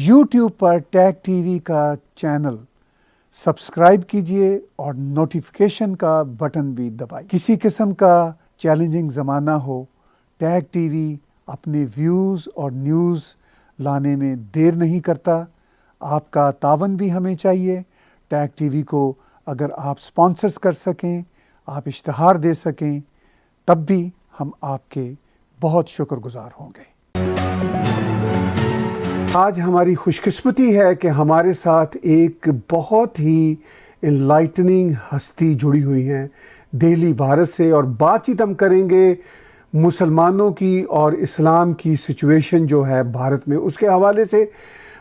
YouTube पर tag TV का channel subscribe कीजिए और नोटिफिकेशन का बटन भी दबाइए। किसी किस्म का चैलेंजिंग ज़माना हो, टैग टीवी अपने व्यूज़ और न्यूज़ लाने में देर नहीं करता। आपका तावन भी हमें चाहिए। टैग टीवी को अगर आप स्पॉन्सर्स कर सकें, आप इश्तहार दे सकें, तब भी हम आपके बहुत शुक्रगुजार होंगे। आज हमारी खुशकिस्मती है कि हमारे साथ एक बहुत ही इनलाइटनिंग हस्ती जुड़ी हुई हैं दिल्ली भारत से, और बातचीत हम करेंगे मुसलमानों की और इस्लाम की सिचुएशन जो है भारत में, उसके हवाले से।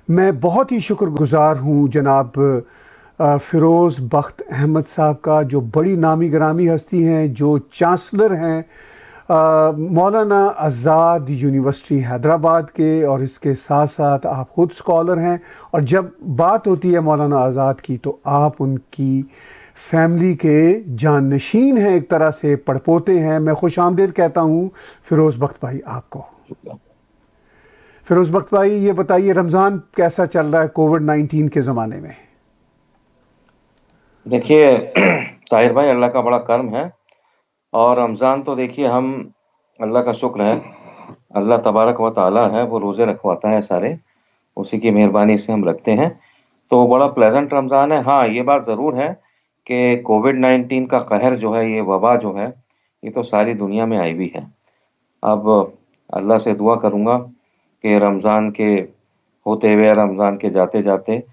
मैं बहुत ही शुक्रगुजार हूँ जनाब फ़िरोज़ बख्त अहमद साहब का, जो बड़ी नामी ग्रामी हस्ती हैं, जो चांसलर हैं मौलाना आज़ाद यूनिवर्सिटी हैदराबाद के, और इसके साथ साथ आप ख़ुद स्कॉलर हैं। और जब बात होती है मौलाना आज़ाद की तो आप उनकी फैमिली के जाननशीन हैं, एक तरह से पड़पोते हैं। मैं खुश आमदीद कहता हूँ फ़िरोज़ बख्त भाई आपको। फ़िरोज़ बख्त भाई, ये बताइए रमज़ान कैसा चल रहा है कोविड-19 के ज़माने में? देखिए ताहिर भाई, अल्लाह का बड़ा कर्म है। और रमज़ान तो देखिए, हम अल्लाह का शुक्र है, अल्लाह तबारक व तआला है, वो रोज़े रखवाता है सारे, उसी की मेहरबानी से हम रखते हैं। तो बड़ा प्लेजेंट रमज़ान है। हाँ, ये बात ज़रूर है कि कोविड-19 का कहर जो है, ये वबा जो है, ये तो सारी दुनिया में आई भी है। अब अल्लाह से दुआ करूँगा कि रमज़ान के होते हुए, रमज़ान के जाते-जाते,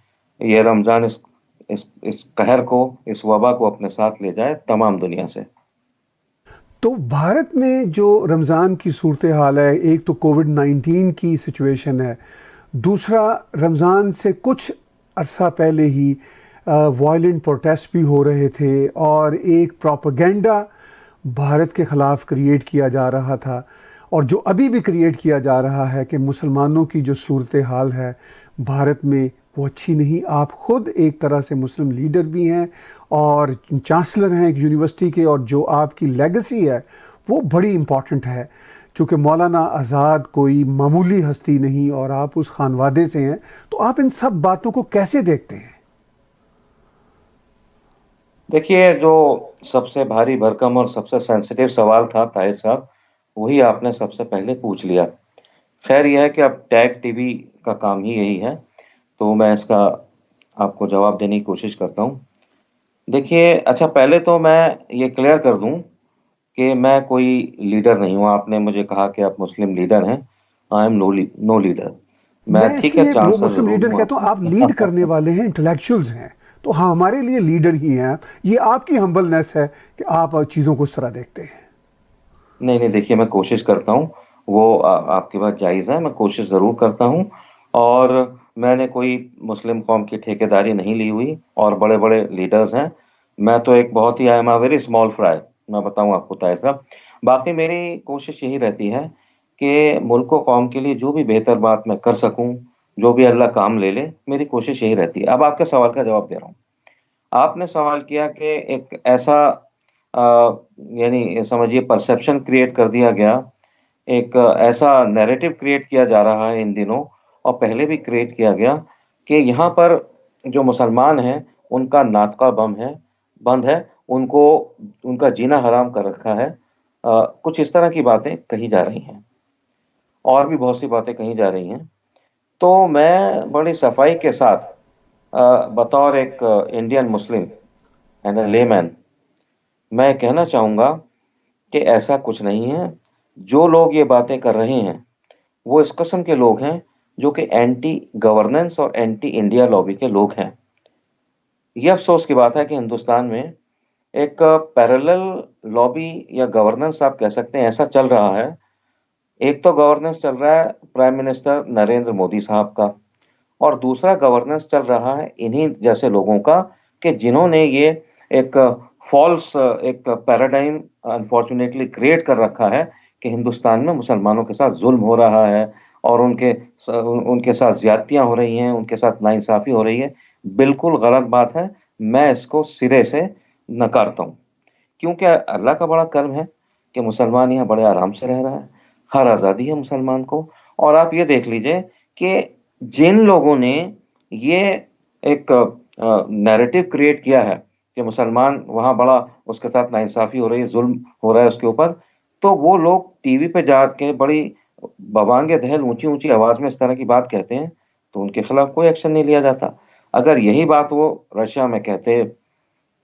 ये रमज़ान इस कहर को, इस वबा को अपने साथ ले जाए तमाम दुनिया से। तो भारत में जो रमज़ान की सूरत हाल है, एक तो कोविड-19 की सिचुएशन है, दूसरा रमज़ान से कुछ अरसा पहले ही वायलेंट प्रोटेस्ट भी हो रहे थे, और एक प्रोपेगेंडा भारत के ख़िलाफ़ क्रिएट किया जा रहा था, और जो अभी भी क्रिएट किया जा रहा है कि मुसलमानों की जो सूरत हाल है भारत में वो अच्छी नहीं। आप ख़ुद एक तरह से मुस्लिम लीडर भी हैं और चांसलर हैं एक यूनिवर्सिटी के, और जो आपकी लेगेसी है वो बड़ी इम्पॉर्टेंट है, चूँकि मौलाना आज़ाद कोई मामूली हस्ती नहीं और आप उस खानवादे से हैं। तो आप इन सब बातों को कैसे देखते हैं? देखिए, जो सबसे भारी भरकम और सबसे सेंसिटिव सवाल था ताहिर साहब, वही आपने सबसे पहले पूछ लिया। खैर, यह है कि अब टैग टीवी का काम ही यही है, तो मैं इसका आपको जवाब देने की कोशिश करता हूँ। देखिए, अच्छा, पहले तो मैं ये क्लियर कर दूँ कि मैं कोई लीडर नहीं हूँ। आपने मुझे कहा कि आप मुस्लिम लीडर हैं। I am no leader. मैं, मैं ठीक है, इसलिए वो चांसलर मुस्लिम ज़रूर लीडर हूँ कहता हूँ, आप लीड करने आपको। वाले हैं, इंटेलेक्चुअल्स हैं, तो हाँ हमारे लिए लीडर ही हैं आप। ये आपकी हम्बलनेस है कि आप चीज़ों को उस तरह देखते हैं। नहीं, नहीं, देखिए, मैं कोशिश करता हूँ, वो आपकी बात जायज़ है, मैं कोशिश ज़रूर करता हूँ। और मैंने कोई मुस्लिम कौम की ठेकेदारी नहीं ली हुई, और बड़े-बड़े लीडर्स हैं। मैं तो एक बहुत ही, I am a very small fry, मैं बताऊँ आपको ताहिर साहब। बाकी मेरी कोशिश यही रहती है कि मुल्क व कौम के लिए जो भी बेहतर बात मैं कर सकूँ, जो भी अल्लाह काम ले ले, मेरी कोशिश यही रहती है। अब आपके सवाल का जवाब दे रहा हूँ। आपने सवाल किया कि एक ऐसा अ, यानी समझिए परसेप्शन क्रिएट कर दिया गया, एक ऐसा नैरेटिव क्रिएट किया जा रहा है इन दिनों, और पहले भी क्रिएट किया गया, कि यहाँ पर जो मुसलमान हैं, उनका नातका बंद है, उनको उनका जीना हराम कर रखा है। कुछ इस तरह की बातें कही जा रही हैं, और भी बहुत सी बातें कही जा रही हैं। तो मैं बड़ी सफाई के साथ, बतौर एक Indian Muslim and a layman, मैं कहना चाहूँगा कि ऐसा कुछ नहीं है। जो लोग ये बातें कर रहे हैं, वो इस किस्म के लोग हैं जो कि एंटी गवर्नेंस और एंटी इंडिया लॉबी के लोग हैं। ये अफ़सोस की बात है कि हिंदुस्तान में एक पैरेलल लॉबी या गवर्नेंस आप कह सकते हैं, ऐसा चल रहा है। एक तो गवर्नेंस चल रहा है प्राइम मिनिस्टर नरेंद्र मोदी साहब का, और दूसरा गवर्नेंस चल रहा है इन्हीं जैसे लोगों का, कि जिन्होंने ये एक फ़ॉल्स एक पैराडाइम अनफॉर्च्यूनेटली क्रिएट कर रखा है कि हिंदुस्तान में मुसलमानों के साथ ज़ुल्म हो रहा है, और उनके साथ ज़्यादतियाँ हो रही हैं, उनके साथ नाइंसाफ़ी हो रही है। बिल्कुल गलत बात है। मैं इसको सिरे से नकारता हूँ, क्योंकि अल्लाह का बड़ा कर्म है कि मुसलमान यहाँ बड़े आराम से रह रहा है। हर आज़ादी है मुसलमान को। और आप ये देख लीजिए कि जिन लोगों ने ये एक नैरेटिव क्रिएट किया है कि मुसलमान वहाँ बड़ा उसके साथ नाइंसाफ़ी हो रही है, ज़ुल्म हो रहा है उसके ऊपर, तो वो लोग टीवी पे जाके बड़ी बबांगे-दहल ऊँची-ऊँची आवाज़ में इस तरह की बात कहते हैं, तो उनके खिलाफ कोई एक्शन नहीं लिया जाता। अगर यही बात वो रशिया में कहते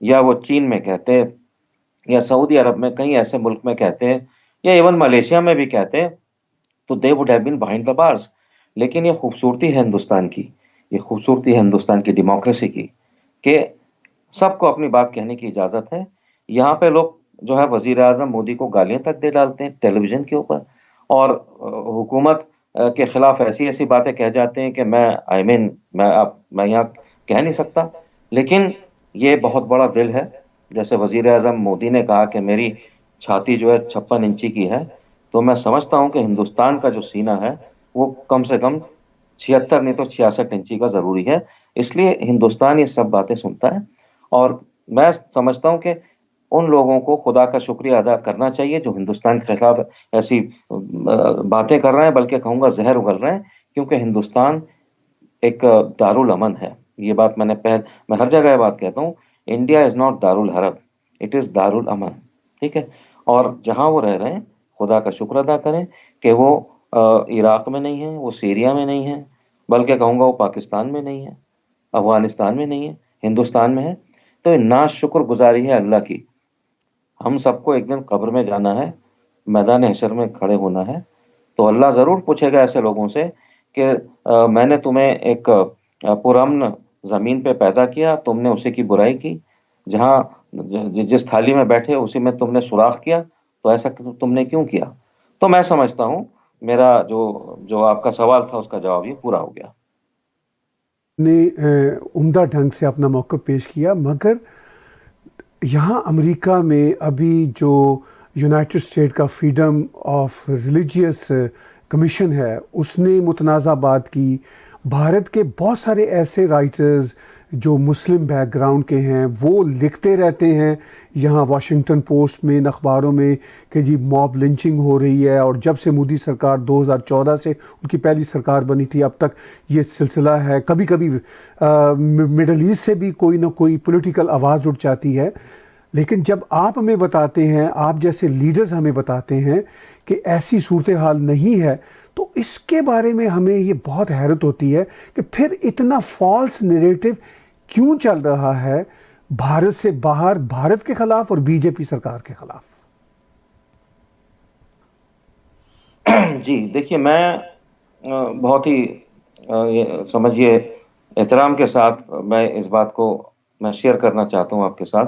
या वो चीन में कहते या सऊदी अरब में कहीं ऐसे मुल्क में कहते या इवन मलेशिया में भी कहते, तो they would have been behind the bars. लेकिन ये खूबसूरती है हिंदुस्तान की, ये खूबसूरती है हिंदुस्तान की डेमोक्रेसी की, कि सबको अपनी बात कहने की इजाज़त है। यहाँ पे लोग जो है वज़ीर-ए-आज़म मोदी को गालियाँ तक दे डालते हैं टेलीविज़न के ऊपर और हुकूमत के खिलाफ ऐसी-ऐसी बातें कह जाते हैं कि आई मीन मैं यहाँ कह नहीं सकता। लेकिन ये बहुत बड़ा दिल है। जैसे वज़ीर-ए-आज़म मोदी ने कहा कि मेरी छाती जो है 56 इंची की है, तो मैं समझता हूँ कि हिंदुस्तान का जो सीना है, वो कम से कम 76 नहीं तो 66 इंची का ज़रूरी है। इसलिए हिंदुस्तान ये सब बातें सुनता है और मैं समझता हूँ कि उन लोगों को खुदा का शुक्रिया अदा करना चाहिए जो हिंदुस्तान के खिलाफ ऐसी बातें कर रहे हैं, बल्कि कहूँगा ज़हर उगल रहे हैं, क्योंकि हिंदुस्तान एक दारुल अमन है। ये बात मैं हर जगह ये बात कहता हूँ, इंडिया इज़ नॉट दारुल हरब, इट इज़ दारुल अमन, ठीक है? और जहाँ वो रह रहे हैं, खुदा का शुक्र अदा करें कि वो इराक में नहीं है, वो सीरिया में नहीं है, बल्कि कहूँगा वो पाकिस्तान में नहीं है, अफ़गानिस्तान में नहीं है, हिंदुस्तान में है। तो ये नाशुक्रगुज़ारी है अल्लाह की। हम सबको एक दिन कब्र में जाना है, मैदान हशर में खड़े होना है, तो अल्लाह ज़रूर पूछेगा ऐसे लोगों से कि मैंने तुम्हें एक पुरअमन ज़मीन पे पैदा किया, तुमने उसी की बुराई की, जहाँ जिस थाली में बैठे उसी में तुमने सुराख किया, तो ऐसा तुमने क्यों किया? तो मैं समझता हूँ मेरा जो जो आपका सवाल था उसका जवाब ये पूरा हो गया। ने उम्दा ढंग से अपना मौक़िफ़ पेश किया, मगर यहाँ अमेरिका में अभी जो यूनाइटेड स्टेट का फ्रीडम ऑफ रिलीजियस कमीशन है, उसने मुतनाज़ा बात की। भारत के बहुत सारे ऐसे राइटर्स जो मुस्लिम बैकग्राउंड के हैं, वो लिखते रहते हैं यहाँ वाशिंगटन पोस्ट में, इन अखबारों में, कि जी मॉब लिंचिंग हो रही है। और जब से मोदी सरकार 2014 से उनकी पहली सरकार बनी थी, अब तक ये सिलसिला है। कभी कभी मिडल ईस्ट से भी कोई ना कोई पॉलिटिकल आवाज़ उठ जाती है। लेकिन जब आप हमें बताते हैं, आप जैसे लीडर्स हमें बताते हैं कि ऐसी सूरत हाल नहीं है, तो इसके बारे में हमें ये बहुत हैरत होती है कि फिर इतना फॉल्स नैरेटिव क्यों चल रहा है भारत से बाहर, भारत के खिलाफ और बीजेपी सरकार के खिलाफ। जी, देखिए मैं बहुत ही ये समझिए एहतराम के साथ मैं इस बात को मैं शेयर करना चाहता हूँ आपके साथ।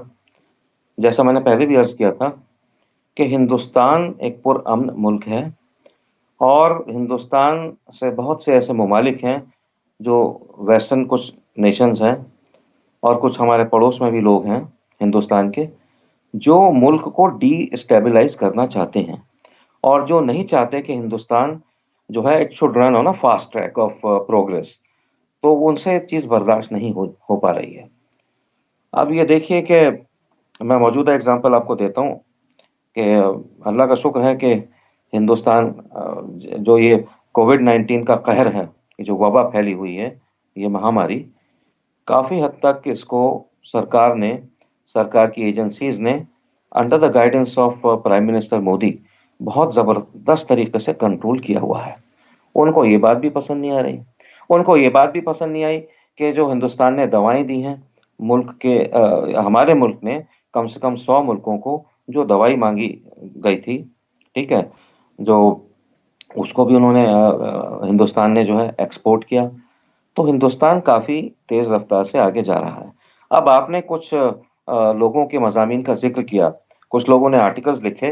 जैसा मैंने पहले भी अर्ज़ किया था कि हिंदुस्तान एक पुरअमन मुल्क है और हिंदुस्तान से बहुत से ऐसे ममालिक हैं जो वेस्टर्न कुछ नेशंस हैं और कुछ हमारे पड़ोस में भी लोग हैं हिंदुस्तान के, जो मुल्क को डिस्टेबलाइज़ करना चाहते हैं और जो नहीं चाहते कि हिंदुस्तान जो है it should run on a fast track of progress. तो उनसे ये चीज़ बर्दाश्त नहीं हो पा रही है। अब ये देखिए कि मैं मौजूदा एग्ज़ाम्पल आपको देता हूँ कि अल्लाह का शुक्र है कि हिंदुस्तान जो ये कोविड-19 का कहर है, ये जो वबा फैली हुई है, ये महामारी, काफ़ी हद तक इसको सरकार ने, सरकार की एजेंसीज़ ने under the guidance of prime minister Modi बहुत ज़बरदस्त तरीके से कंट्रोल किया हुआ है। उनको ये बात भी पसंद नहीं आ रही। उनको ये बात भी पसंद नहीं आई कि जो हिंदुस्तान ने दवाएँ दी हैं, हमारे मुल्क ने कम से कम 100 मुल्कों को जो दवाई माँगी गई थी, ठीक है? जो उसको भी उन्होंने हिंदुस्तान ने जो है एक्सपोर्ट किया। तो हिंदुस्तान काफ़ी तेज़ रफ़्तार से आगे जा रहा है। अब आपने कुछ लोगों के मज़ामीन का ज़िक्र किया, कुछ लोगों ने आर्टिकल्स लिखे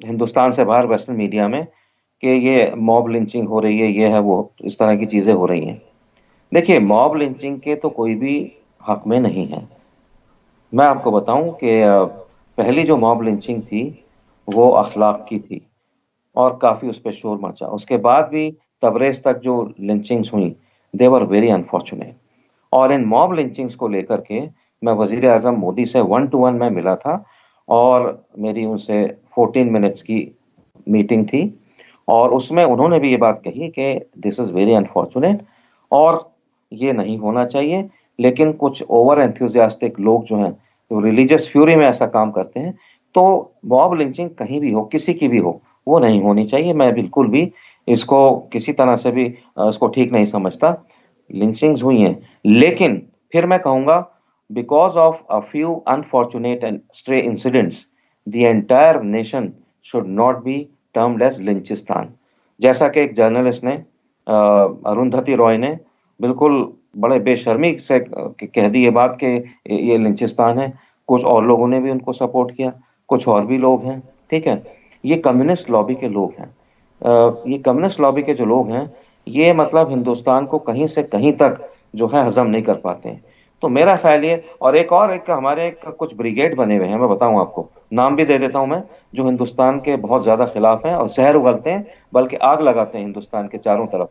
हिंदुस्तान से बाहर वेस्टर्न मीडिया में कि ये मॉब लिंचिंग हो रही है, ये है, वो, इस तरह की चीज़ें हो रही हैं। देखिए, मॉब लिंचिंग के तो कोई भी हक़ में नहीं है। मैं आपको बताऊँ कि पहली जो मॉब लिंचिंग थी, वो अख़लाक़ की थी और काफ़ी उस पे शोर मचा। उसके बाद भी तबरेज़ तक जो लिंचिंग्स हुई, दे वर वेरी अनफॉर्च्यूनेट। और इन मॉब लिंचिंग्स को लेकर के मैं वज़ीर-ए-आज़म मोदी से 1 टू 1 मैं मिला था और मेरी उनसे 14 मिनट्स की मीटिंग थी और उसमें उन्होंने भी ये बात कही कि दिस इज़ वेरी अनफॉर्च्यूनेट और ये नहीं होना चाहिए। लेकिन कुछ ओवर एंथुसियास्टिक लोग जो हैं, जो रिलीजियस फ्यूरी में ऐसा काम करते हैं, तो मॉब लिंचिंग कहीं भी हो, किसी की भी हो, वो नहीं होनी चाहिए। मैं बिल्कुल भी इसको किसी तरह से भी इसको ठीक नहीं समझता। लिंचिंग्स हुई हैं, लेकिन फिर मैं कहूँगा because of a few unfortunate and stray incidents, the entire nation should not be termed as लिंचिस्तान। जैसा कि एक जर्नलिस्ट ने अरुंधति रॉय ने बिल्कुल बड़े बेशर्मी से कह दी ये बात कि ये लिंचिस्तान है। कुछ और लोगों ने भी उनको सपोर्ट किया, कुछ और भी लोग हैं, ठीक है। ये कम्युनिस्ट लॉबी के लोग हैं। ये कम्युनिस्ट लॉबी के जो लोग हैं, ये मतलब हिंदुस्तान को कहीं से कहीं तक जो है हजम नहीं कर पाते हैं। तो मेरा ख्याल ये, और एक हमारे कुछ ब्रिगेड बने हुए हैं, मैं बताऊं आपको, नाम भी दे देता हूं मैं, जो हिंदुस्तान के बहुत ज्यादा खिलाफ हैं और जहर उगलते हैं, बल्कि आग लगाते हैं हिंदुस्तान के चारों तरफ।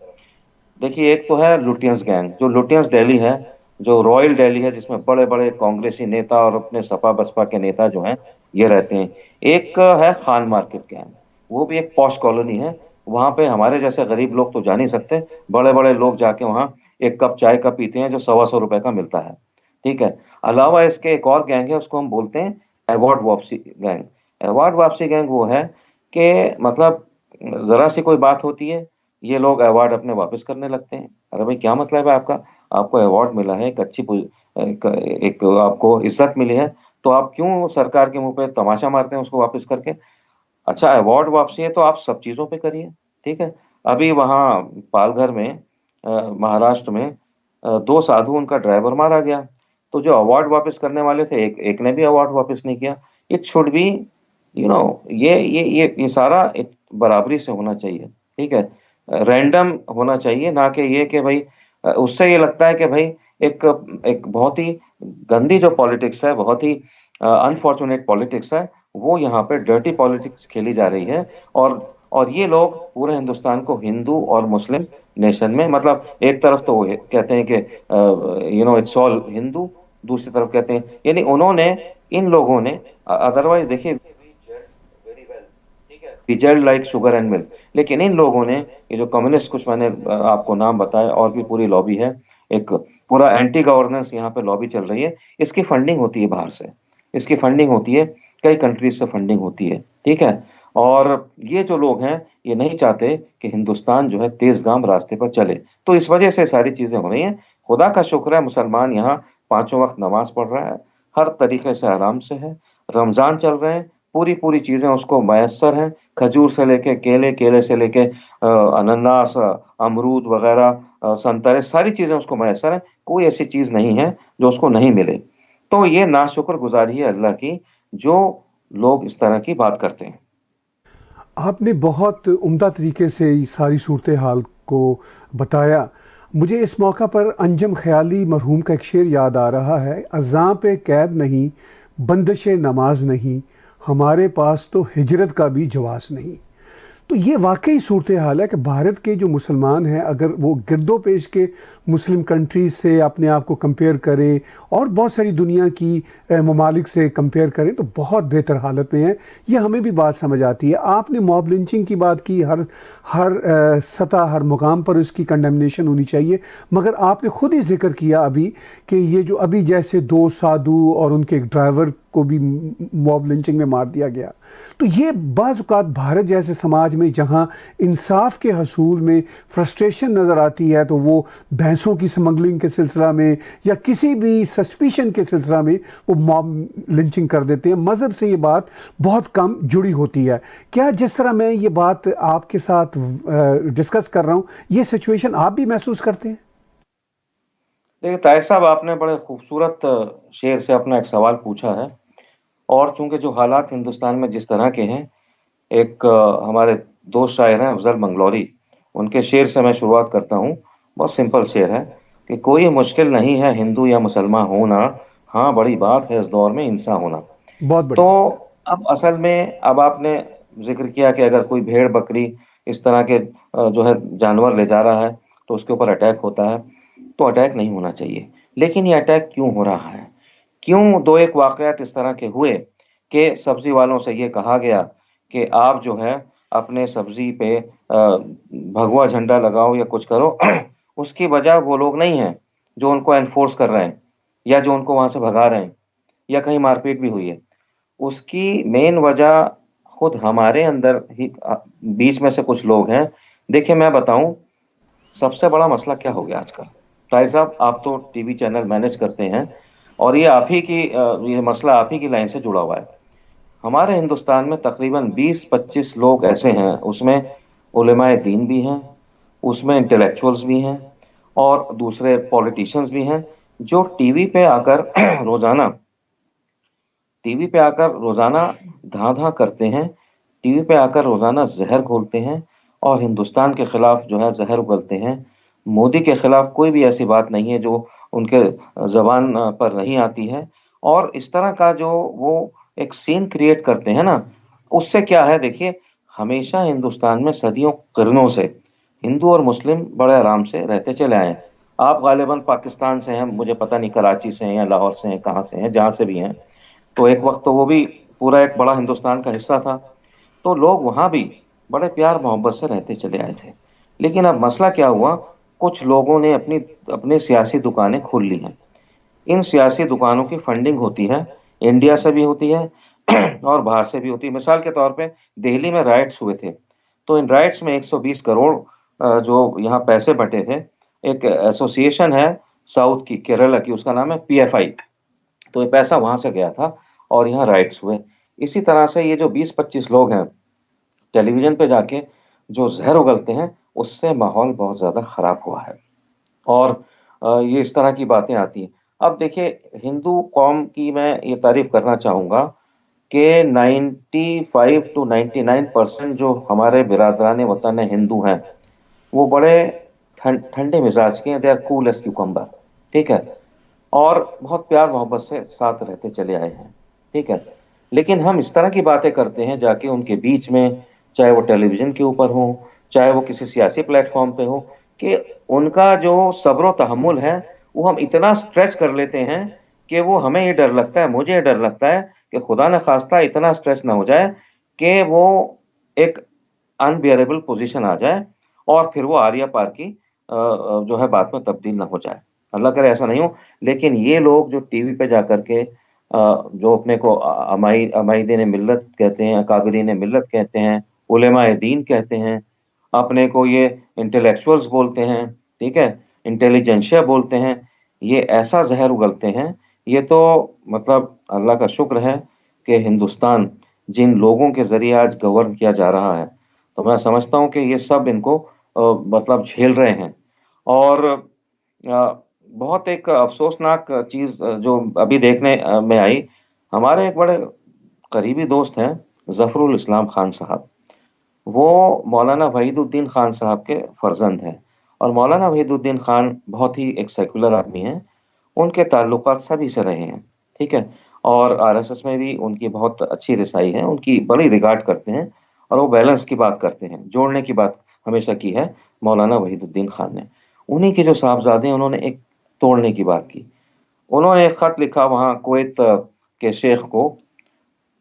देखिए, एक तो है लुटियंस गैंग, जो लुटियंस दिल्ली है, जो रॉयल दिल्ली है, जिसमें बड़े बड़े कांग्रेसी नेता और अपने सपा बसपा के नेता जो हैं ये रहते हैं। एक है खान मार्केट गैंग, वो भी एक पॉश कॉलोनी है। वहां पे हमारे जैसे गरीब लोग तो जा नहीं सकते, बड़े बड़े लोग जाके वहां एक कप चाय का पीते हैं जो 125 रुपए का मिलता है, ठीक है। अलावा इसके एक और गैंग है, उसको हम बोलते हैं अवार्ड वापसी गैंग। अवार्ड वापसी गैंग वो है कि मतलब जरा सी कोई बात होती है, ये लोग अवार्ड अपने वापस करने लगते हैं। अरे भाई, क्या मतलब है आपका? आपको अवार्ड मिला है, एक अच्छी एक आपको इज्जत मिली है, तो आप क्यों सरकार के मुंह पे तमाचा मारते हैं उसको वापस करके? अच्छा, अवार्ड वापसी है तो आप सब चीजों पे करिए, ठीक है। अभी वहाँ पालघर में महाराष्ट्र में दो साधु, उनका ड्राइवर मारा गया, तो जो अवार्ड वापस करने वाले थे, एक एक ने भी अवार्ड वापस नहीं किया। इट शुड बी, ये सारा एक बराबरी से होना चाहिए, ठीक है। रैंडम होना चाहिए, ना कि ये कि भाई उससे ये लगता है कि भाई एक एक बहुत ही गंदी जो पॉलिटिक्स है, बहुत ही अनफॉर्चुनेट पॉलिटिक्स है, वो यहाँ पे डर्टी पॉलिटिक्स खेली जा रही है। और ये लोग पूरे हिंदुस्तान को हिंदू और मुस्लिम नेशन में, मतलब एक तरफ तो वो कहते हैं कि इट्स ऑल हिंदू, दूसरी तरफ कहते हैं, यानी उन्होंने, इन लोगों ने, अदरवाइज देखिए, we jelled like sugar and milk, लेकिन इन लोगों ने, ये जो कम्युनिस्ट, कुछ मैंने आपको नाम बताए, और भी पूरी लॉबी है, एक पूरा एंटी गवर्नेंस यहाँ पे लॉबी चल रही है। इसकी फंडिंग होती है बाहर से, इसकी फंडिंग होती है, कई कंट्रीज से फंडिंग होती है, ठीक है। और ये जो लोग हैं, ये नहीं चाहते कि हिंदुस्तान जो है तेजगाम रास्ते पर चले, तो इस वजह से सारी चीजें हो रही हैं। खुदा का शुक्र है, मुसलमान यहाँ पांचों वक्त नमाज पढ़ रहा है, हर तरीके से आराम से है, रमजान चल रहे हैं, पूरी पूरी चीजें उसको मयसर हैं, खजूर से लेके केले, केले से लेके अनानास, अमरूद वगैरह, संतरे, सारी चीजें उसको मयसर है। कोई ऐसी चीज नहीं है जो उसको नहीं मिले। तो ये नाशुक्र गुजारी है अल्लाह की, जो लोग इस तरह की बात करते हैं। आपने बहुत उम्दा तरीके से ये सारी सूरत हाल को बताया। मुझे इस मौका पर अंजम ख्याली मरहूम का एक शेर याद आ रहा है, अज़ां पे कैद नहीं, बंदिश नमाज नहीं, हमारे पास तो हिजरत का भी जवाज़ नहीं। तो ये वाकई सूरत हाल है कि भारत के जो मुसलमान हैं, अगर वो गिरदो पेश के मुस्लिम कंट्रीज से अपने आप को कंपेयर करें और बहुत सारी दुनिया की ममालिक से कंपेयर करें, तो बहुत बेहतर हालत में है। ये हमें भी बात समझ आती है। आपने मॉब लिंचिंग की बात की, हर हर सतह, हर मुकाम पर इसकी कंडेमनेशन होनी चाहिए, मगर आपने खुद ही जिक्र किया अभी कि ये जो अभी जैसे दो साधु और उनके एक ड्राइवर को भी मॉब लिंचिंग में मार दिया गया, तो ये बाज़ औक़ात भारत जैसे समाज में जहाँ इंसाफ के हसूल में फ्रस्ट्रेशन नज़र आती है, तो वो भैंसों की स्मगलिंग के सिलसिला में या किसी भी सस्पिशन के सिलसिला में वो मॉब लिंचिंग कर देते हैं। मज़हब से ये बात बहुत कम जुड़ी होती है। क्या जिस तरह मैं ये बात आपके साथ डिस्कस कर रहा हूँ, ये सिचुएशन आप भी महसूस करते हैं? देखिए ताहिर साहब, आपने बड़े खूबसूरत शेर से अपना एक सवाल पूछा है। और चूंकि जो हालात हिंदुस्तान में जिस तरह के हैं, एक हमारे दोस्त शायर हैं अफजल मंगलौरी, उनके शेर से मैं शुरुआत करता हूँ। बहुत सिंपल शेर है कि कोई मुश्किल नहीं है हिंदू या मुसलमान होना, हाँ बड़ी बात है इस दौर में इंसान होना। बहुत तो बढ़िया। अब असल में, अब आपने जिक्र किया कि अगर कोई भेड़ बकरी इस तरह के जो है जानवर ले जा रहा है तो उसके ऊपर अटैक होता है, तो अटैक नहीं होना चाहिए। लेकिन ये अटैक क्यों हो रहा है? क्यों दो एक वाकयात इस तरह के हुए कि सब्जी वालों से ये कहा गया कि आप जो है अपने सब्जी पे भगवा झंडा लगाओ या कुछ करो, उसकी वजह वो लोग नहीं है जो उनको एनफोर्स कर रहे हैं या जो उनको वहां से भगा रहे हैं या कहीं मारपीट भी हुई है। उसकी मेन वजह खुद हमारे अंदर ही बीच में से कुछ लोग हैं। देखिए मैं बताऊं, सबसे बड़ा मसला क्या हो गया आजकल। ताहिर साहब, आप तो टीवी चैनल मैनेज करते हैं और ये आप ही की ये मसला आप ही की लाइन से जुड़ा हुआ है। हमारे हिंदुस्तान में तकरीबन 20-25 लोग ऐसे हैं, उसमें उलेमाए दीन भी हैं, उसमें इंटेलेक्चुअल्स भी हैं और दूसरे पॉलिटिशियंस भी हैं, जो रोजाना टीवी पे आकर रोजाना धां धां करते हैं, टीवी पे आकर रोजाना जहर घोलते हैं और हिंदुस्तान के खिलाफ जो है जहर उगलते हैं। मोदी के खिलाफ कोई भी ऐसी बात नहीं है जो उनके जबान पर नहीं आती है। और इस तरह का जो वो एक सीन क्रिएट करते हैं ना, उससे क्या है देखिए, हमेशा हिंदुस्तान में सदियों करनों से हिंदू और मुस्लिम बड़े आराम से रहते चले आए हैं। आप गालिबन पाकिस्तान से हैं, मुझे पता नहीं कराची से हैं या लाहौर से हैं, कहाँ से हैं, जहां से भी हैं। तो एक वक्त तो वो भी पूरा एक बड़ा हिंदुस्तान का हिस्सा था। तो लोग वहां भी बड़े प्यार मोहब्बत से रहते चले आए थे। लेकिन अब मसला क्या हुआ, कुछ लोगों ने अपनी अपनी सियासी दुकानें खोल ली हैं। इन सियासी दुकानों की फंडिंग होती है, इंडिया से भी होती है और बाहर से भी होती है। मिसाल के तौर पे दिल्ली में राइट्स हुए थे, तो इन राइट्स में 120 करोड़ जो यहाँ पैसे बटे थे, एक एसोसिएशन है साउथ की, केरला की, उसका नाम है पीएफआई। तो ये पैसा वहां से गया था और यहाँ राइट्स हुए। इसी तरह से ये जो 20-25 लोग हैं, टेलीविजन पे जाके जो जहर उगलते हैं, उससे माहौल बहुत ज्यादा खराब हुआ है। और ये इस तरह की बातें आती हैं। अब देखिए, हिंदू कौम की मैं ये तारीफ करना चाहूंगा कि 95 to 99% जो हमारे बिरादरान वतन है हिंदू हैं, वो बड़े ठंडे मिजाज के हैं। They are cool as cucumber, ठीक है, और बहुत प्यार मोहब्बत से साथ रहते चले आए हैं, ठीक है। लेकिन हम इस तरह की बातें करते हैं जाके उनके बीच में, चाहे वो टेलीविजन के ऊपर हो, चाहे वो किसी सियासी प्लेटफॉर्म पे हो, कि उनका जो सब्र तहम्मुल है वो हम इतना स्ट्रेच कर लेते हैं कि वो हमें ये डर लगता है, मुझे ये डर लगता है कि खुदा न खास्ता इतना स्ट्रेच ना हो जाए कि वो एक अनबियरेबल पोजीशन आ जाए और फिर वो आर्या पार की जो है बात में तब्दील ना हो जाए। अल्लाह करे ऐसा नहीं हो। लेकिन ये लोग जो टीवी पे जा करके जो अपने को अमाइदीन मिल्लत कहते हैं, अकाबिरीन मिल्लत कहते हैं, उलेमाए दीन कहते हैं, अपने को ये इंटेलेक्चुअल्स बोलते हैं, ठीक है, इंटेलिजेंशिया बोलते हैं, ये ऐसा जहर उगलते हैं। ये तो मतलब अल्लाह का शुक्र है कि हिंदुस्तान जिन लोगों के जरिए आज गवर्न किया जा रहा है, तो मैं समझता हूँ कि ये सब इनको मतलब झेल रहे हैं। और बहुत एक अफसोसनाक चीज जो अभी देखने में आई, हमारे एक बड़े करीबी दोस्त हैं जफरुल इस्लाम खान साहब। वो मौलाना वहीदुद्दीन खान साहब के फर्जंद हैं और मौलाना वहीदुद्दीन खान बहुत ही एक सेकुलर आदमी हैं। उनके ताल्लुकात सभी से रहे हैं, ठीक है, और आरएसएस में भी उनकी बहुत अच्छी रिसाई है, उनकी बड़ी रिगार्ड करते हैं और वो बैलेंस की बात करते हैं, जोड़ने की बात हमेशा की है मौलाना वहीदुद्दीन खान ने। उन्हीं के जो साहबजादे हैं, उन्होंने एक तोड़ने की बात की। उन्होंने एक खत लिखा वहाँ कुवैत के शेख को,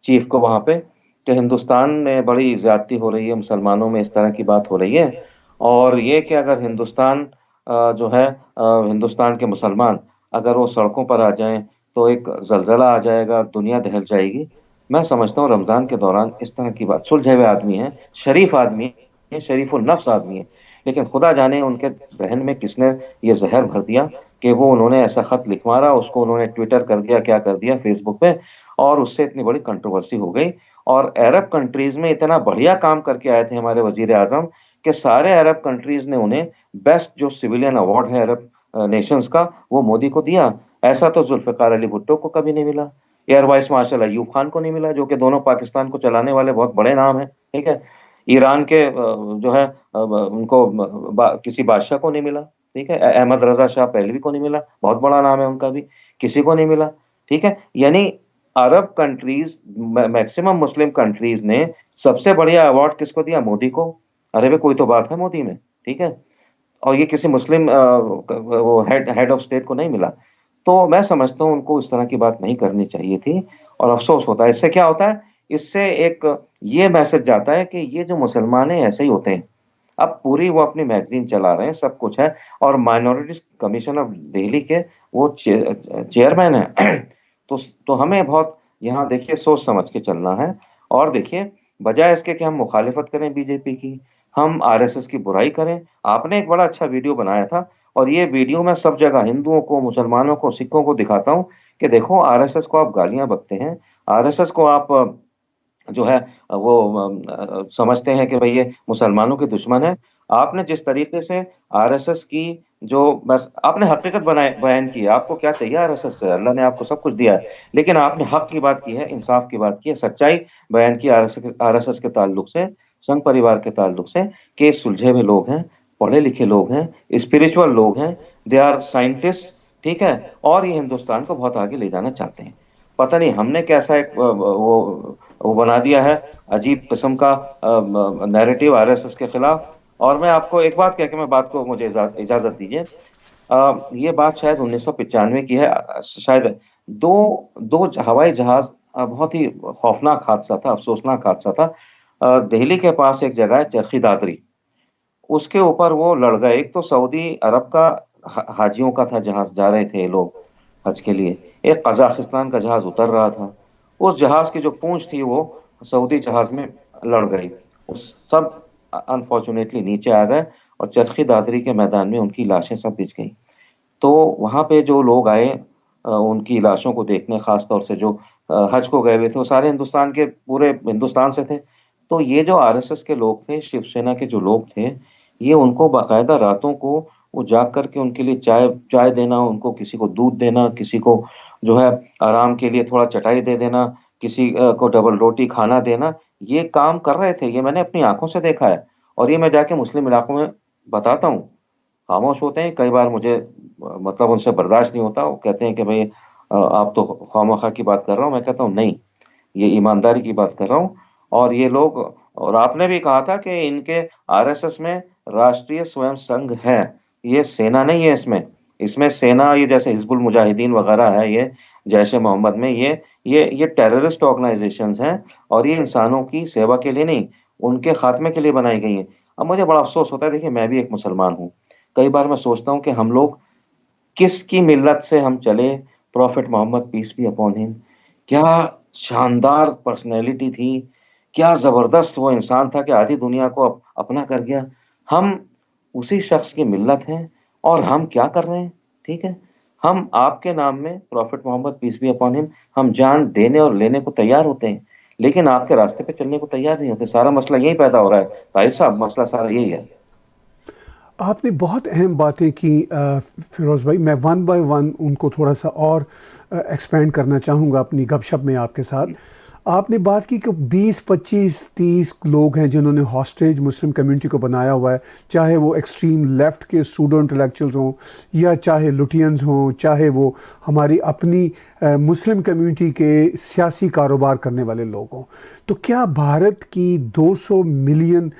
चीफ को वहाँ पे, कि हिंदुस्तान में बड़ी ज्यादती हो रही है, मुसलमानों में इस तरह की बात हो रही है और ये कि अगर हिंदुस्तान जो है हिंदुस्तान के मुसलमान अगर वो सड़कों पर आ जाएं तो एक जलजला आ जाएगा, दुनिया दहल जाएगी। मैं समझता हूँ रमजान के दौरान इस तरह की बात, सुलझे हुए आदमी है, शरीफ आदमी है, शरीफ नफ्स आदमी है, लेकिन खुदा जाने उनके जहन में किसने ये जहर भर दिया कि वो उन्होंने ऐसा खत लिखवारा, उसको उन्होंने ट्विटर कर दिया, क्या कर दिया, फेसबुक पे, और उससे इतनी बड़ी कंट्रोवर्सी हो गई। और अरब कंट्रीज में इतना बढ़िया काम करके आए थे हमारे वजीर आजम कि सारे अरब कंट्रीज ने उन्हें बेस्ट जो सिविलियन अवार्ड है अरब नेशंस का, वो मोदी को दिया। ऐसा तो जुल्फिकार अली भुट्टो को कभी नहीं मिला, air vice marshal Ayub Khan को नहीं मिला, जो कि दोनों पाकिस्तान को चलाने वाले बहुत बड़े नाम हैं, ठीक है। ईरान के जो है उनको किसी बादशाह को नहीं मिला, ठीक है। अहमद रजा शाह पहलवी को नहीं मिला, बहुत बड़ा नाम है उनका भी, किसी को नहीं मिला, ठीक है। यानी अरब कंट्रीज, मैक्सिमम मुस्लिम कंट्रीज ने सबसे बढ़िया अवार्ड किसको दिया? मोदी को। अरे भाई कोई तो बात है मोदी में, ठीक है। और ये किसी मुस्लिम वो हेड ऑफ स्टेट को नहीं मिला। तो मैं समझता हूँ उनको इस तरह की बात नहीं करनी चाहिए थी और अफसोस होता है। इससे क्या होता है? इससे एक ये मैसेज जाता है कि ये जो मुसलमान हैं ऐसे ही होते हैं। अब पूरी वो अपनी मैगजीन चला रहे हैं, सब कुछ है, और माइनॉरिटीज कमीशन ऑफ दिल्ली के वो चेयरमैन है। तो तो हमें बहुत यहाँ देखिए सोच समझ के चलना है। और देखिए, बजाय इसके कि हम मुखालिफत करें बीजेपी की, हम आरएसएस की बुराई करें। आपने एक बड़ा अच्छा वीडियो बनाया था, और ये वीडियो मैं सब जगह हिंदुओं को, मुसलमानों को, सिखों को दिखाता हूँ कि देखो, आरएसएस को आप गालियां बकते हैं, आरएसएस को आप जो है वो समझते हैं कि भाई ये मुसलमानों के दुश्मन है। आपने जिस तरीके से आरएसएस की जो बस आपने हकीकत बनाए बयान की है, आपको क्या चाहिए आरएसएस से? अल्लाह ने आपको सब कुछ दिया है, लेकिन आपने हक की बात की है, इंसाफ की बात की है, सच्चाई बयान की आरएसएस के ताल्लुक से, संघ परिवार के ताल्लुक से, कि सुलझे हुए लोग हैं, पढ़े लिखे लोग हैं, स्पिरिचुअल लोग हैं, दे आर साइंटिस्ट, ठीक है, और ये हिंदुस्तान को बहुत आगे ले जाना चाहते हैं। पता नहीं हमने कैसा एक वो बना दिया है, अजीब किस्म का नैरेटिव आरएसएस के खिलाफ। और मैं आपको एक बात कह के मैं बात को मुझे इजाजत दीजिए। ये बात शायद 1995 की है, शायद दो दो हवाई जहाज, बहुत ही खौफनाक हादसा था, अफसोसनाक हादसा था। दिल्ली के पास एक जगह है चरखी दादरी, उसके ऊपर वो लड़ गए। एक तो सऊदी अरब का हाजियों का था जहाज, जा रहे थे लोग हज के लिए, एक कजाकिस्तान का जहाज उतर रहा था। उस जहाज की जो पूंछ थी वो सऊदी जहाज में लड़ गई। उस सब अनफॉर्चुनेटली नीचे आ गए, और चरखी दादरी के मैदान में उनकी लाशें सब बिछ गई। तो वहां पे जो लोग आए उनकी लाशों को देखने, खास तौर से जो हज को गए हुए थे, वो सारे हिंदुस्तान के, पूरे हिंदुस्तान से थे। तो ये जो आरएसएस के लोग थे, शिवसेना के जो लोग थे, ये उनको बाकायदा रातों को वो जाग करके उनके लिए चाय चाय देना, उनको किसी को दूध देना, किसी को जो है आराम के लिए थोड़ा चटाई दे देना, किसी को डबल रोटी खाना देना, ये काम कर रहे थे। ये मैंने अपनी आंखों से देखा है, और ये मैं जाके मुस्लिम इलाकों में बताता हूँ। खामोश होते हैं कई बार, मुझे मतलब उनसे बर्दाश्त नहीं होता। वो कहते हैं कि भाई आप तो खामोखा की बात कर रहा हूँ। मैं कहता हूँ नहीं, ये ईमानदारी की बात कर रहा हूँ। और ये लोग, और आपने भी कहा था कि इनके आरएसएस में राष्ट्रीय स्वयं संघ है, ये सेना नहीं है। इसमें इसमें सेना, ये जैसे हिजबुल मुजाहिदीन वगैरह है, ये जैश ए मोहम्मद में, ये टेररिस्ट ऑर्गेनाइजेशंस हैं, और ये इंसानों की सेवा के लिए नहीं, उनके खात्मे के लिए बनाई गई हैं। अब मुझे बड़ा अफसोस होता है, देखिए मैं भी एक मुसलमान हूँ, कई बार मैं सोचता हूँ कि हम लोग किसकी मिल्लत से हम चले। Prophet Mohammad, peace be upon him, क्या शानदार पर्सनैलिटी थी, क्या जबरदस्त वो इंसान था कि आधी दुनिया को अपना कर गया। हम उसी शख्स की मिल्लत हैं, और हम क्या कर रहे हैं? ठीक है, हम आपके नाम में, prophet Mohammad peace be upon him, हम जान देने और लेने को तैयार होते हैं, लेकिन आपके रास्ते पे चलने को तैयार नहीं होते। सारा मसला यही पैदा हो रहा है ताहिर साहब, मसला सारा यही है। आपने बहुत अहम बातें की फिरोज़ भाई। मैं वन बाय वन उनको थोड़ा सा और एक्सपेंड करना चाहूँगा अपनी गपशप में आपके साथ। आपने बात की कि 20, 25, 30 लोग हैं जिन्होंने हॉस्टेज मुस्लिम कम्युनिटी को बनाया हुआ है, चाहे वो एक्सट्रीम लेफ़्ट के सूडो इंटेलेक्चुअल्स हों, या चाहे लुटियंस हों, चाहे वो हमारी अपनी मुस्लिम कम्युनिटी के सियासी कारोबार करने वाले लोग हों। तो क्या भारत की 200 मिलियन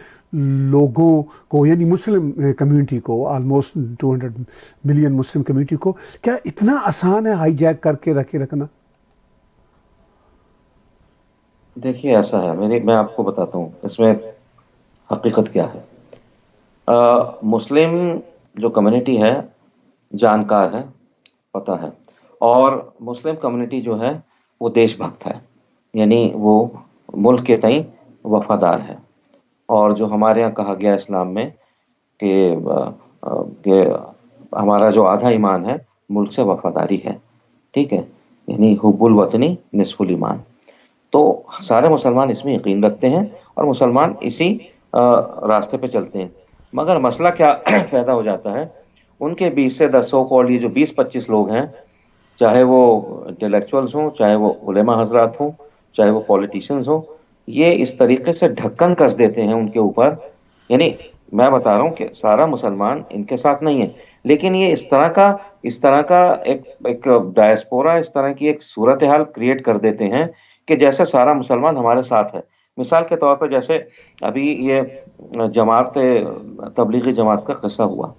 लोगों को, यानी मुस्लिम कम्युनिटी को, ऑलमोस्ट 200 मिलियन मुस्लिम कम्युनिटी को, क्या इतना आसान है हाईजैक करके रखना? देखिए ऐसा है, मैं आपको बताता हूँ इसमें हकीकत क्या है। मुस्लिम जो कम्युनिटी है जानकार है, पता है, और मुस्लिम कम्युनिटी जो है वो देशभक्त है, यानी वो मुल्क के तई वफादार है। और जो हमारे यहाँ कहा गया इस्लाम में कि हमारा जो आधा ईमान है मुल्क से वफादारी है, ठीक है, यानी हुब्बुल वतनी निस्फुल ईमान। तो सारे मुसलमान इसमें यकीन रखते हैं, और मुसलमान इसी रास्ते पे चलते हैं। मगर मसला क्या पैदा हो जाता है, उनके 20 से 10 सौ कॉल, ये जो 20-25 लोग हैं, चाहे वो इंटेलेक्चुअल्स हों, चाहे वो उलेमा हजरात हों, चाहे वो पॉलिटिशियंस हों, ये इस तरीके से ढक्कन कस देते हैं उनके ऊपर। यानी मैं बता रहा हूँ कि सारा मुसलमान इनके साथ नहीं है, लेकिन ये इस तरह का एक डायस्पोरा, इस तरह की एक सूरत हाल क्रिएट कर देते हैं कि जैसे सारा मुसलमान हमारे साथ है। मिसाल के तौर पर, जैसे अभी ये जमात तबलीगी जमात का किस्सा हुआ,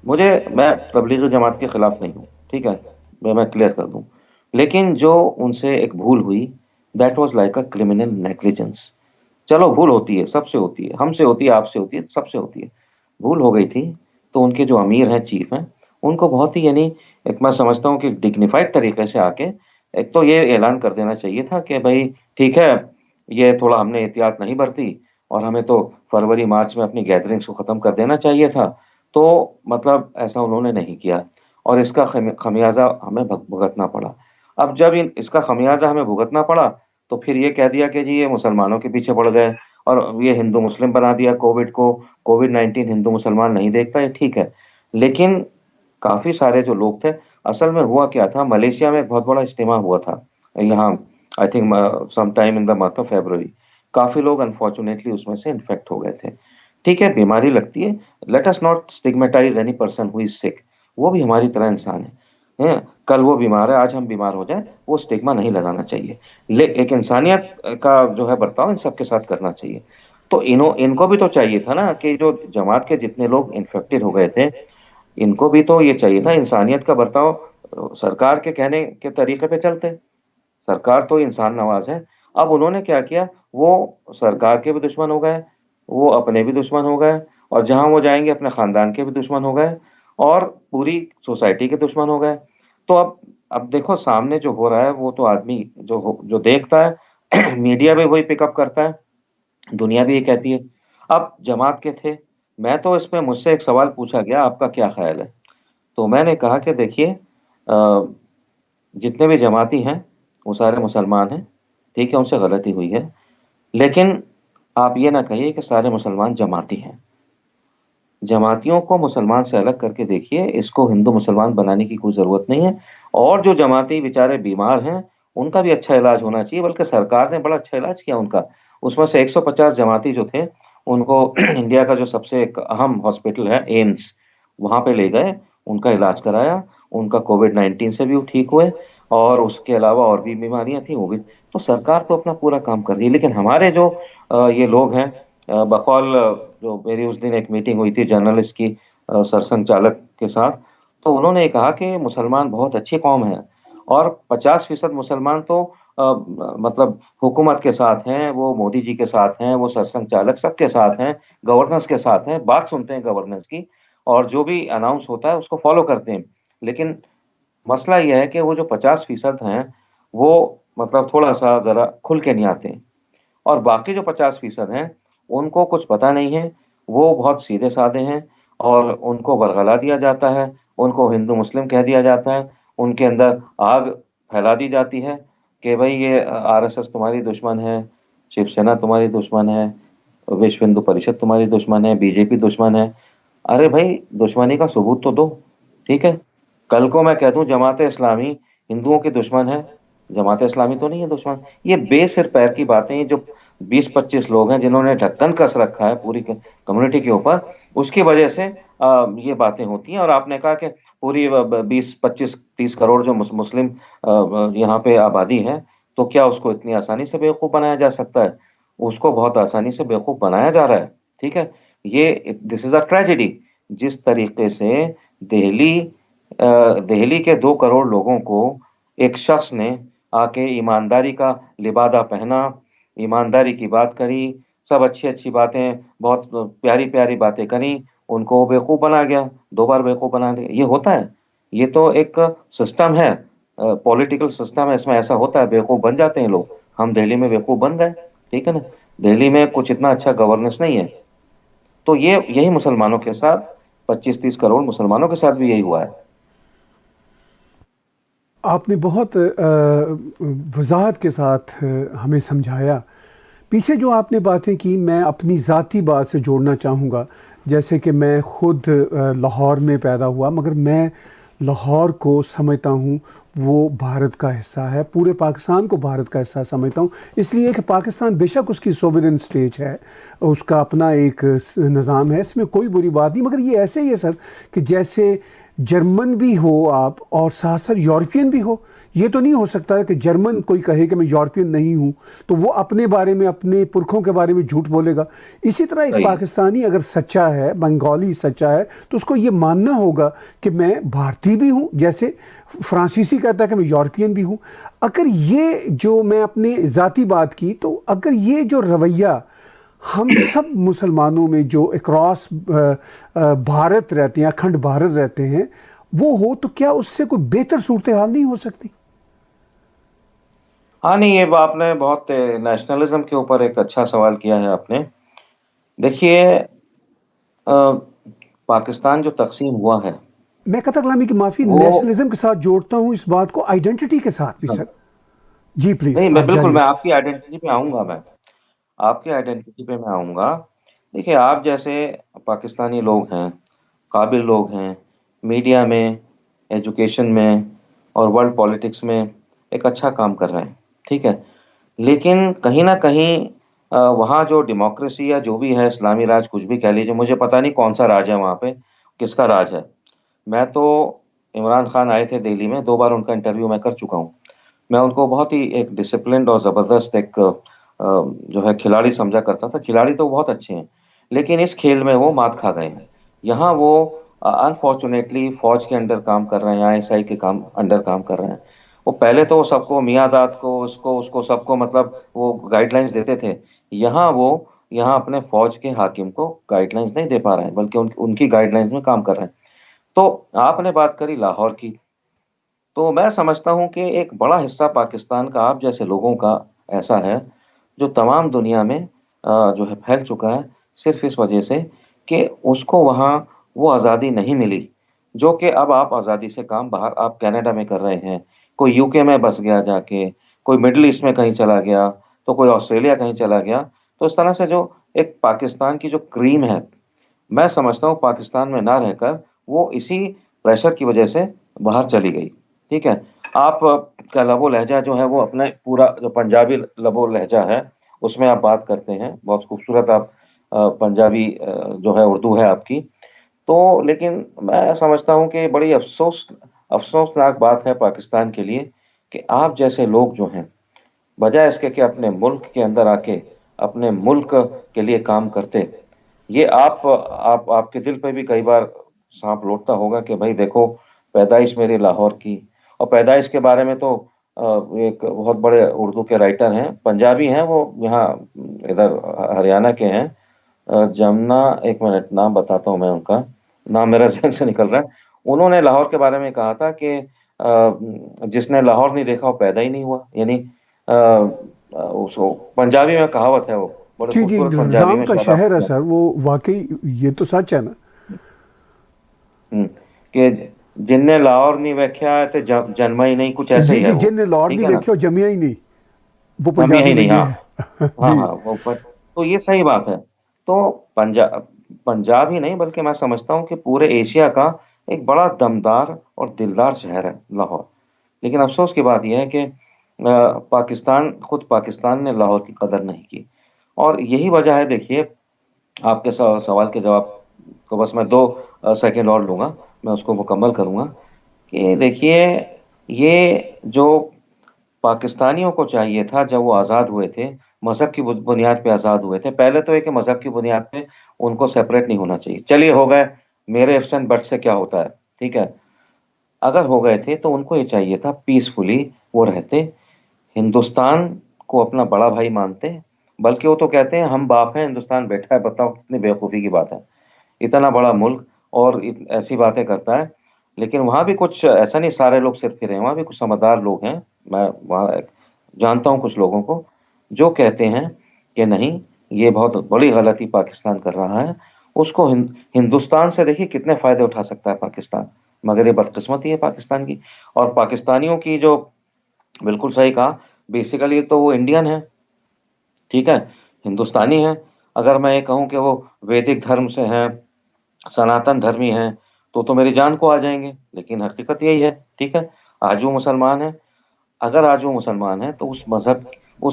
मैं तबलीगी जमात के खिलाफ नहीं हूँ, ठीक है, मैं क्लियर कर दूं, लेकिन जो उनसे एक भूल हुई, that was like a criminal negligence. चलो भूल होती है, सबसे होती है, हमसे होती है, आपसे होती है, सबसे होती है। भूल हो गई थी, तो उनके जो अमीर हैं, चीफ हैं, उनको बहुत ही यानी एक मैं समझता हूँ कि डिग्निफाइड तरीके से आके एक तो ये ऐलान कर देना चाहिए था कि भाई ठीक है, ये थोड़ा हमने एहतियात नहीं बरती और हमें तो फरवरी मार्च में अपनी गैदरिंग्स को ख़त्म कर देना चाहिए था। तो मतलब ऐसा उन्होंने नहीं किया और इसका खमियाजा हमें भुगतना पड़ा। अब जब इसका खमियाजा हमें भुगतना पड़ा, तो फिर ये कह दिया कि जी ये मुसलमानों के पीछे पड़ गए और ये हिंदू मुस्लिम बना दिया कोविड को। कोविड-19 हिंदू मुसलमान नहीं देखता, ये ठीक है। लेकिन काफ़ी सारे जो लोग थे, असल में हुआ क्या था, मलेशिया में एक बहुत बड़ा इज्तिमा हुआ था। यहाँ I think some time in the month of February. काफ़ी लोग अनफॉर्चुनेटली उसमें से इन्फेक्ट हो गए थे। ठीक है, बीमारी लगती है, let us not stigmatise any person who is sick. वो भी हमारी तरह इंसान है। हैं? कल वो बीमार है, आज हम बीमार हो जाएँ, वो स्टिग्मा नहीं लगाना चाहिए। एक इंसानियत का जो है बर्ताव इन सबके साथ करना चाहिए। तो इनको भी तो चाहिए था ना कि जो जमात के जितने लोग इन्फेक्टेड हो गए थे, इनको भी तो ये चाहिए था इंसानियत का बर्ताव। सरकार के कहने के तरीके पे चलते। सरकार तो इंसान नवाज है। अब उन्होंने क्या किया, वो सरकार के भी दुश्मन हो गए, वो अपने भी दुश्मन हो गए और जहाँ वो जाएँगे अपने ख़ानदान के भी दुश्मन हो गए और पूरी सोसाइटी के दुश्मन हो गए। तो अब देखो सामने जो हो रहा है वो तो आदमी जो देखता है मीडिया भी वही पिकअप करता है, दुनिया भी ये कहती है। अब जमात के थे, मैं तो इसमें मुझसे एक सवाल पूछा गया, आपका क्या ख़्याल है? तो मैंने कहा कि देखिए जितने भी जमाती हैं, वो सारे मुसलमान हैं, ठीक है, उनसे गलती हुई है। लेकिन आप ये ना कहिए कि सारे मुसलमान जमाती हैं। जमातियों को मुसलमान से अलग करके देखिए, इसको हिंदू-मुसलमान बनाने की कोई ज़रूरत नहीं है और जो जमाती बेचारे बीमार हैं, उनका भी अच्छा इलाज होना चाहिए, बल्कि सरकार ने बड़ा अच्छा इलाज किया उनका। उसमें से 150 जमाती जो थे, उनको इंडिया का जो सबसे एक अहम हॉस्पिटल है, एम्स, वहाँ पे ले गए, उनका इलाज कराया, उनका कोविड-19 से भी वो ठीक हुए और उसके अलावा और भी बीमारियाँ थी, वो भी। तो सरकार तो अपना पूरा काम कर रही है, लेकिन हमारे जो ये लोग हैं बकौल जो मेरी उस दिन एक मीटिंग हुई थी जर्नलिस्ट की सरसंघचालक के साथ, तो उन्होंने कहा कि मुसलमान बहुत अच्छी कौम है और 50% मुसलमान तो मतलब हुकूमत के साथ हैं, वो मोदी जी के साथ हैं, वो सरसंघचालक सबके साथ हैं, गवर्नर्स के साथ हैं, बात सुनते हैं गवर्नर्स की और जो भी अनाउंस होता है उसको फॉलो करते हैं। लेकिन मसला ये है कि वो जो 50% हैं, वो मतलब थोड़ा-सा ज़रा खुल के नहीं आते। और बाकी जो 50% हैं, उनको कुछ पता नहीं है, वो बहुत सीधे-साधे हैं और उनको वरगला दिया जाता है, उनको हिंदू-मुस्लिम कह दिया जाता है, उनके अंदर आग फैला दी जाती है कि भई ये आरएसएस तुम्हारी दुश्मन है, शिवसेना तुम्हारी दुश्मन है, विश्व हिंदू परिषद तुम्हारी दुश्मन है, बीजेपी दुश्मन है। अरे भई, दुश्मनी का सबूत तो दो, ठीक है? कल को मैं कह दूँ जमात-ए-इस्लामी हिंदुओं की दुश्मन है, जमात-ए-इस्लामी तो नहीं है दुश्मन। ये बेसिर पैर की बातें हैं जो 20-25 लोग हैं जिन्होंने ढक्कन कस रखा है पूरी कम्युनिटी के ऊपर, उसकी वजह से ये बातें होती हैं और आपने कहा कि पूरी 20-25-30 करोड़ जो मुस्लिम यहाँ पे आबादी है, तो क्या उसको इतनी आसानी से बेवकूफ़ बनाया जा सकता है? उसको बहुत आसानी से बेवकूफ़ बनाया जा रहा है, ठीक है? ये दिस इज़ अ ट्रेजेडी। जिस तरीके से दिल्ली दिल्ली के 2 करोड़ लोगों को एक शख्स ने आके ईमानदारी का लिबादा पहना, ईमानदारी की बात करी, सब अच्छी-अच्छी बातें, बहुत प्यारी-प्यारी बातें करी, उनको बेवकूफ़ बना गया, 2 बार बेवकूफ़ बना दिया। ये होता है, ये तो एक सिस्टम है, पॉलिटिकल सिस्टम है, इसमें ऐसा होता है, बेवकूफ़ बन जाते हैं लोग। हम दिल्ली में बेवकूफ़ बन गए, ठीक है ना? दिल्ली में कुछ इतना अच्छा गवर्नेंस नहीं है। तो ये यही मुसलमानों के साथ 25-30 करोड़ मुसलमानों के साथ भी यही हुआ है। आपने बहुत वज़ाहत के साथ हमें समझाया। पीछे जो आपने बातें की, मैं अपनी ज़ाती बात से जोड़ना चाहूँगा। जैसे कि मैं ख़ुद लाहौर में पैदा हुआ, मगर मैं लाहौर को समझता हूँ वो भारत का हिस्सा है, पूरे पाकिस्तान को भारत का हिस्सा समझता हूँ। इसलिए कि पाकिस्तान बेशक उसकी सोवरेन स्टेट है, उसका अपना एक निज़ाम है, इसमें कोई बुरी बात नहीं, मगर ये ऐसे ही है सर कि जैसे जर्मन भी हो आप और साथ साथ यूरोपियन भी हो। ये तो नहीं हो सकता है कि जर्मन कोई कहे कि मैं यूरोपियन नहीं हूँ, तो वो अपने बारे में, अपने पुरखों के बारे में झूठ बोलेगा। इसी तरह एक सही है। पाकिस्तानी अगर सच्चा है, बंगाली सच्चा है, तो उसको ये मानना होगा कि मैं भारतीय भी हूँ, जैसे फ्रांसीसी कहता है कि मैं यूरोपियन भी हूँ। अगर ये जो मैं अपनी ज़ाती बात की, तो अगर ये जो रवैया हम सब मुसलमानों में जो अक्रॉस भारत रहते हैं, अखंड भारत रहते हैं, वो हो, तो क्या उससे कोई बेहतर सूरत हाल नहीं हो सकती? हाँ, नहीं, ये आपने बहुत नेशनलिज्म के ऊपर एक अच्छा सवाल किया है आपने। देखिए, पाकिस्तान जो तकसीम हुआ है, मैं कतरगामी की माफ़ी वो नेशनलिज्म के साथ जोड़ता हूँ इस बात को, आइडेंटिटी के साथ भी सर। जी प्लीज़ नहीं, मैं आप बिल्कुल, जारी मैं रखें। आपकी आइडेंटिटी पे आऊँगा मैं। आपकी आइडेंटिटी पे मैं आऊँगा। देखिए, आप जैसे पाकिस्तानी लोग हैं, काबिल लोग हैं, मीडिया में, एजुकेशन में और वर्ल्ड पॉलिटिक्स में एक अच्छा काम कर रहे हैं, ठीक है? लेकिन कहीं न कहीं वहाँ जो डेमोक्रेसी या जो भी है, इस्लामी राज कुछ भी कह लीजिए, मुझे पता नहीं कौन-सा राज है वहाँ पे, किसका राज है। मैं तो इमरान खान आए थे दिल्ली में, 2 बार उनका इंटरव्यू मैं कर चुका हूँ। मैं उनको बहुत ही एक डिसिप्लिन्ड और ज़बरदस्त एक जो है खिलाड़ी समझा करता था। खिलाड़ी तो बहुत अच्छे हैं, लेकिन इस खेल में वो मात खा गए हैं। यहाँ वो अनफॉर्च्यूनेटली फ़ौज के अंडर काम कर रहे हैं, आईएसआई के काम अंडर काम कर रहे हैं। वो पहले तो सबको मियाँदाद को, उसको उसको सबको मतलब वो गाइडलाइंस देते थे। यहाँ अपने फ़ौज के हाकिम को गाइडलाइंस नहीं दे पा रहे हैं, बल्कि उनकी गाइडलाइंस में काम कर रहे हैं। तो आपने बात करी लाहौर की, तो मैं समझता हूँ कि एक बड़ा हिस्सा पाकिस्तान का आप जैसे लोगों का ऐसा है, जो तमाम दुनिया में जो है फैल चुका है, सिर्फ़ इस वजह से कि उसको वहाँ वो आज़ादी नहीं मिली, जो कि अब आप आज़ादी से काम बाहर आप कनाडा में कर रहे हैं, कोई यूके में बस गया जाके, कोई मिडल ईस्ट में कहीं चला गया, तो कोई ऑस्ट्रेलिया कहीं चला गया। तो इस तरह से जो एक पाकिस्तान की जो क्रीम है, मैं समझता हूँ पाकिस्तान में ना रहकर वो इसी प्रेशर की वजह से बाहर चली गई, ठीक है? आप का लबो लहज़ा जो है वो अपने पूरा जो पंजाबी लबो लहज़ा है, उसमें आप बात करते हैं, बहुत खूबसूरत आप पंजाबी जो है उर्दू है आपकी। तो लेकिन मैं समझता हूँ कि बड़ी अफ़सोसनाक बात है पाकिस्तान के लिए कि आप जैसे लोग जो हैं, बजाय इसके कि अपने मुल्क के अंदर आके अपने मुल्क के लिए काम करते, ये आप आपके दिल पे भी कई बार साँप लौटता होगा कि भाई देखो, पैदाइश मेरी लाहौर की और पैदाइश के बारे में तो एक बहुत बड़े उर्दू के राइटर हैं, पंजाबी हैं वो यहाँ इधर हरियाणा के हैं। जमुना एक मिनट नाम बताता हूँ मैं उनका, नाम मेरा ज़हन से निकल रहा है। उन्होंने लाहौर के बारे में कहा था कि जिसने लाहौर नहीं देखा वो पैदा ही नहीं हुआ। यानी उसको पंजाबी में कहावत है वो, बड़े जी जी, खूबसूरत पंजाबी राम में का शायद शहर है आप सर वो, वाकई ये तो सच है ना। कि जिनने लाहौर नहीं वेख्या ते जन्मा ही नहीं, कुछ ऐसे जी ही है जी, वो, जिनने लॉर्ड ठीक नहीं है ना? देखे वो जमिया ही नहीं, वो जमिया पंजाबी ही में नहीं, ये हाँ। है। हाँ, जी। हाँ, वो पर तो ये सही बात है। तो पंजाब ही नहीं बल्कि मैं समझता हूँ कि पूरे एशिया का एक बड़ा दमदार और दिलदार शहर है लाहौर। लेकिन अफ़सोस की बात ये है कि पाकिस्तान खुद पाकिस्तान ने लाहौर की कदर नहीं की और यही वजह है देखिए आपके सवाल के जवाब को बस मैं 2 सेकंड और लूँगा, मैं उसको मुकम्मल करूँगा कि देखिए ये जो पाकिस्तानियों को चाहिए था जब वो आज़ाद हुए थे, मज़हब की बुनियाद पे आज़ाद हुए थे। पहले तो है कि मज़हब की बुनियाद पे उनको सेपरेट नहीं होना चाहिए। चलिए हो गए, मेरे इफ्स एंड बट्स से क्या होता है, ठीक है? अगर हो गए थे तो उनको ये चाहिए था पीसफुली वो रहते, हिंदुस्तान को अपना बड़ा भाई मानते, बल्कि वो तो कहते हैं हम बाप हैं, हिंदुस्तान बैठा है, बताओ कितनी बेवकूफ़ी की बात है। इतना बड़ा मुल्क और ऐसी बातें करता है, लेकिन वहाँ भी कुछ ऐसा नहीं सारे लोग सिर फिरे हैं, वहाँ भी कुछ समझदार लोग हैं। मैं वहाँ जानता हूँ कुछ लोगों को, जो कहते हैं कि नहीं, ये बहुत बड़ी गलती पाकिस्तान कर रहा है। उसको हिंदुस्तान से देखिए कितने फ़ायदे उठा सकता है पाकिस्तान, मगर ये बदकिस्मती है पाकिस्तान की और पाकिस्तानियों की जो बिल्कुल सही कहा, बेसिकली तो वो इंडियन है, ठीक है? हिंदुस्तानी है। अगर मैं ये कहूँ कि वो वैदिक धर्म से हैं, सनातन धर्मी हैं, तो मेरी जान को आ जाएँगे, लेकिन हकीकत यही है, ठीक है? आज वो मुसलमान हैं, अगर आज वो मुसलमान हैं, तो उस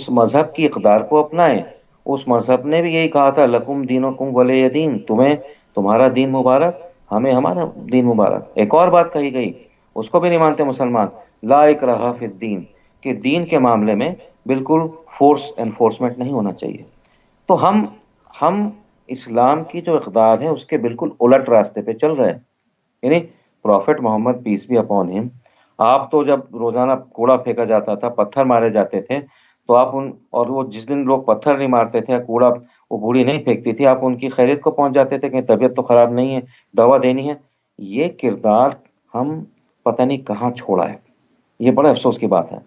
मज़हब की इक़दार को अपनाएँ। उस मज़हब ने भी यही कहा था लकुम दीनुकुम वलिय दीन, तुम्हें तुम्हारा दीन मुबारक, हमें हमारा दीन मुबारक। एक और बात कही गई, उसको भी नहीं मानते मुसलमान, ला इकराहा फिद्दीन, कि दीन के मामले में बिल्कुल फोर्स एनफोर्समेंट नहीं होना चाहिए। तो हम इस्लाम की जो इक़दार है उसके बिल्कुल उलट रास्ते पे चल रहे हैं। यानी prophet Mohammad peace be upon him, आप तो जब रोजाना कूड़ा फेंका जाता था, पत्थर मारे जाते थे, तो आप उन, और वो जिस दिन लोग पत्थर नहीं मारते थे, कूड़ा वो बूढ़ी नहीं फेंकती थी, आप उनकी खैरियत को पहुंच जाते थे कि तबीयत तो खराब नहीं है, दवा देनी है। ये किरदार हम पता नहीं कहाँ छोड़ा है, ये बड़े अफसोस की बात है।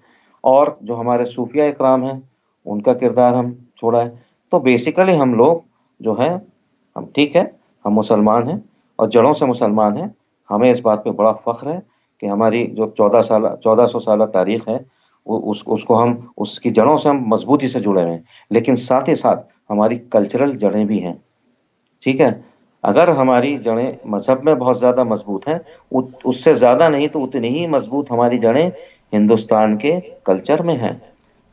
और जो हमारे सूफिया इकराम हैं, उनका किरदार हम छोड़ा है। तो बेसिकली हम लोग जो है, हम ठीक है, हम मुसलमान हैं और जड़ों से मुसलमान हैं। हमें इस बात पे बड़ा फख्र है कि हमारी जो 1400 साल तारीख है, वो उसको हम, उसकी जड़ों से हम मजबूती से जुड़े हुए हैं। लेकिन साथ ही साथ हमारी कल्चरल जड़ें भी हैं, ठीक है। अगर हमारी जड़ें मजहब में बहुत ज़्यादा मजबूत हैं, उससे ज़्यादा नहीं तो उतनी ही मजबूत हमारी जड़ें हिंदुस्तान के कल्चर में हैं।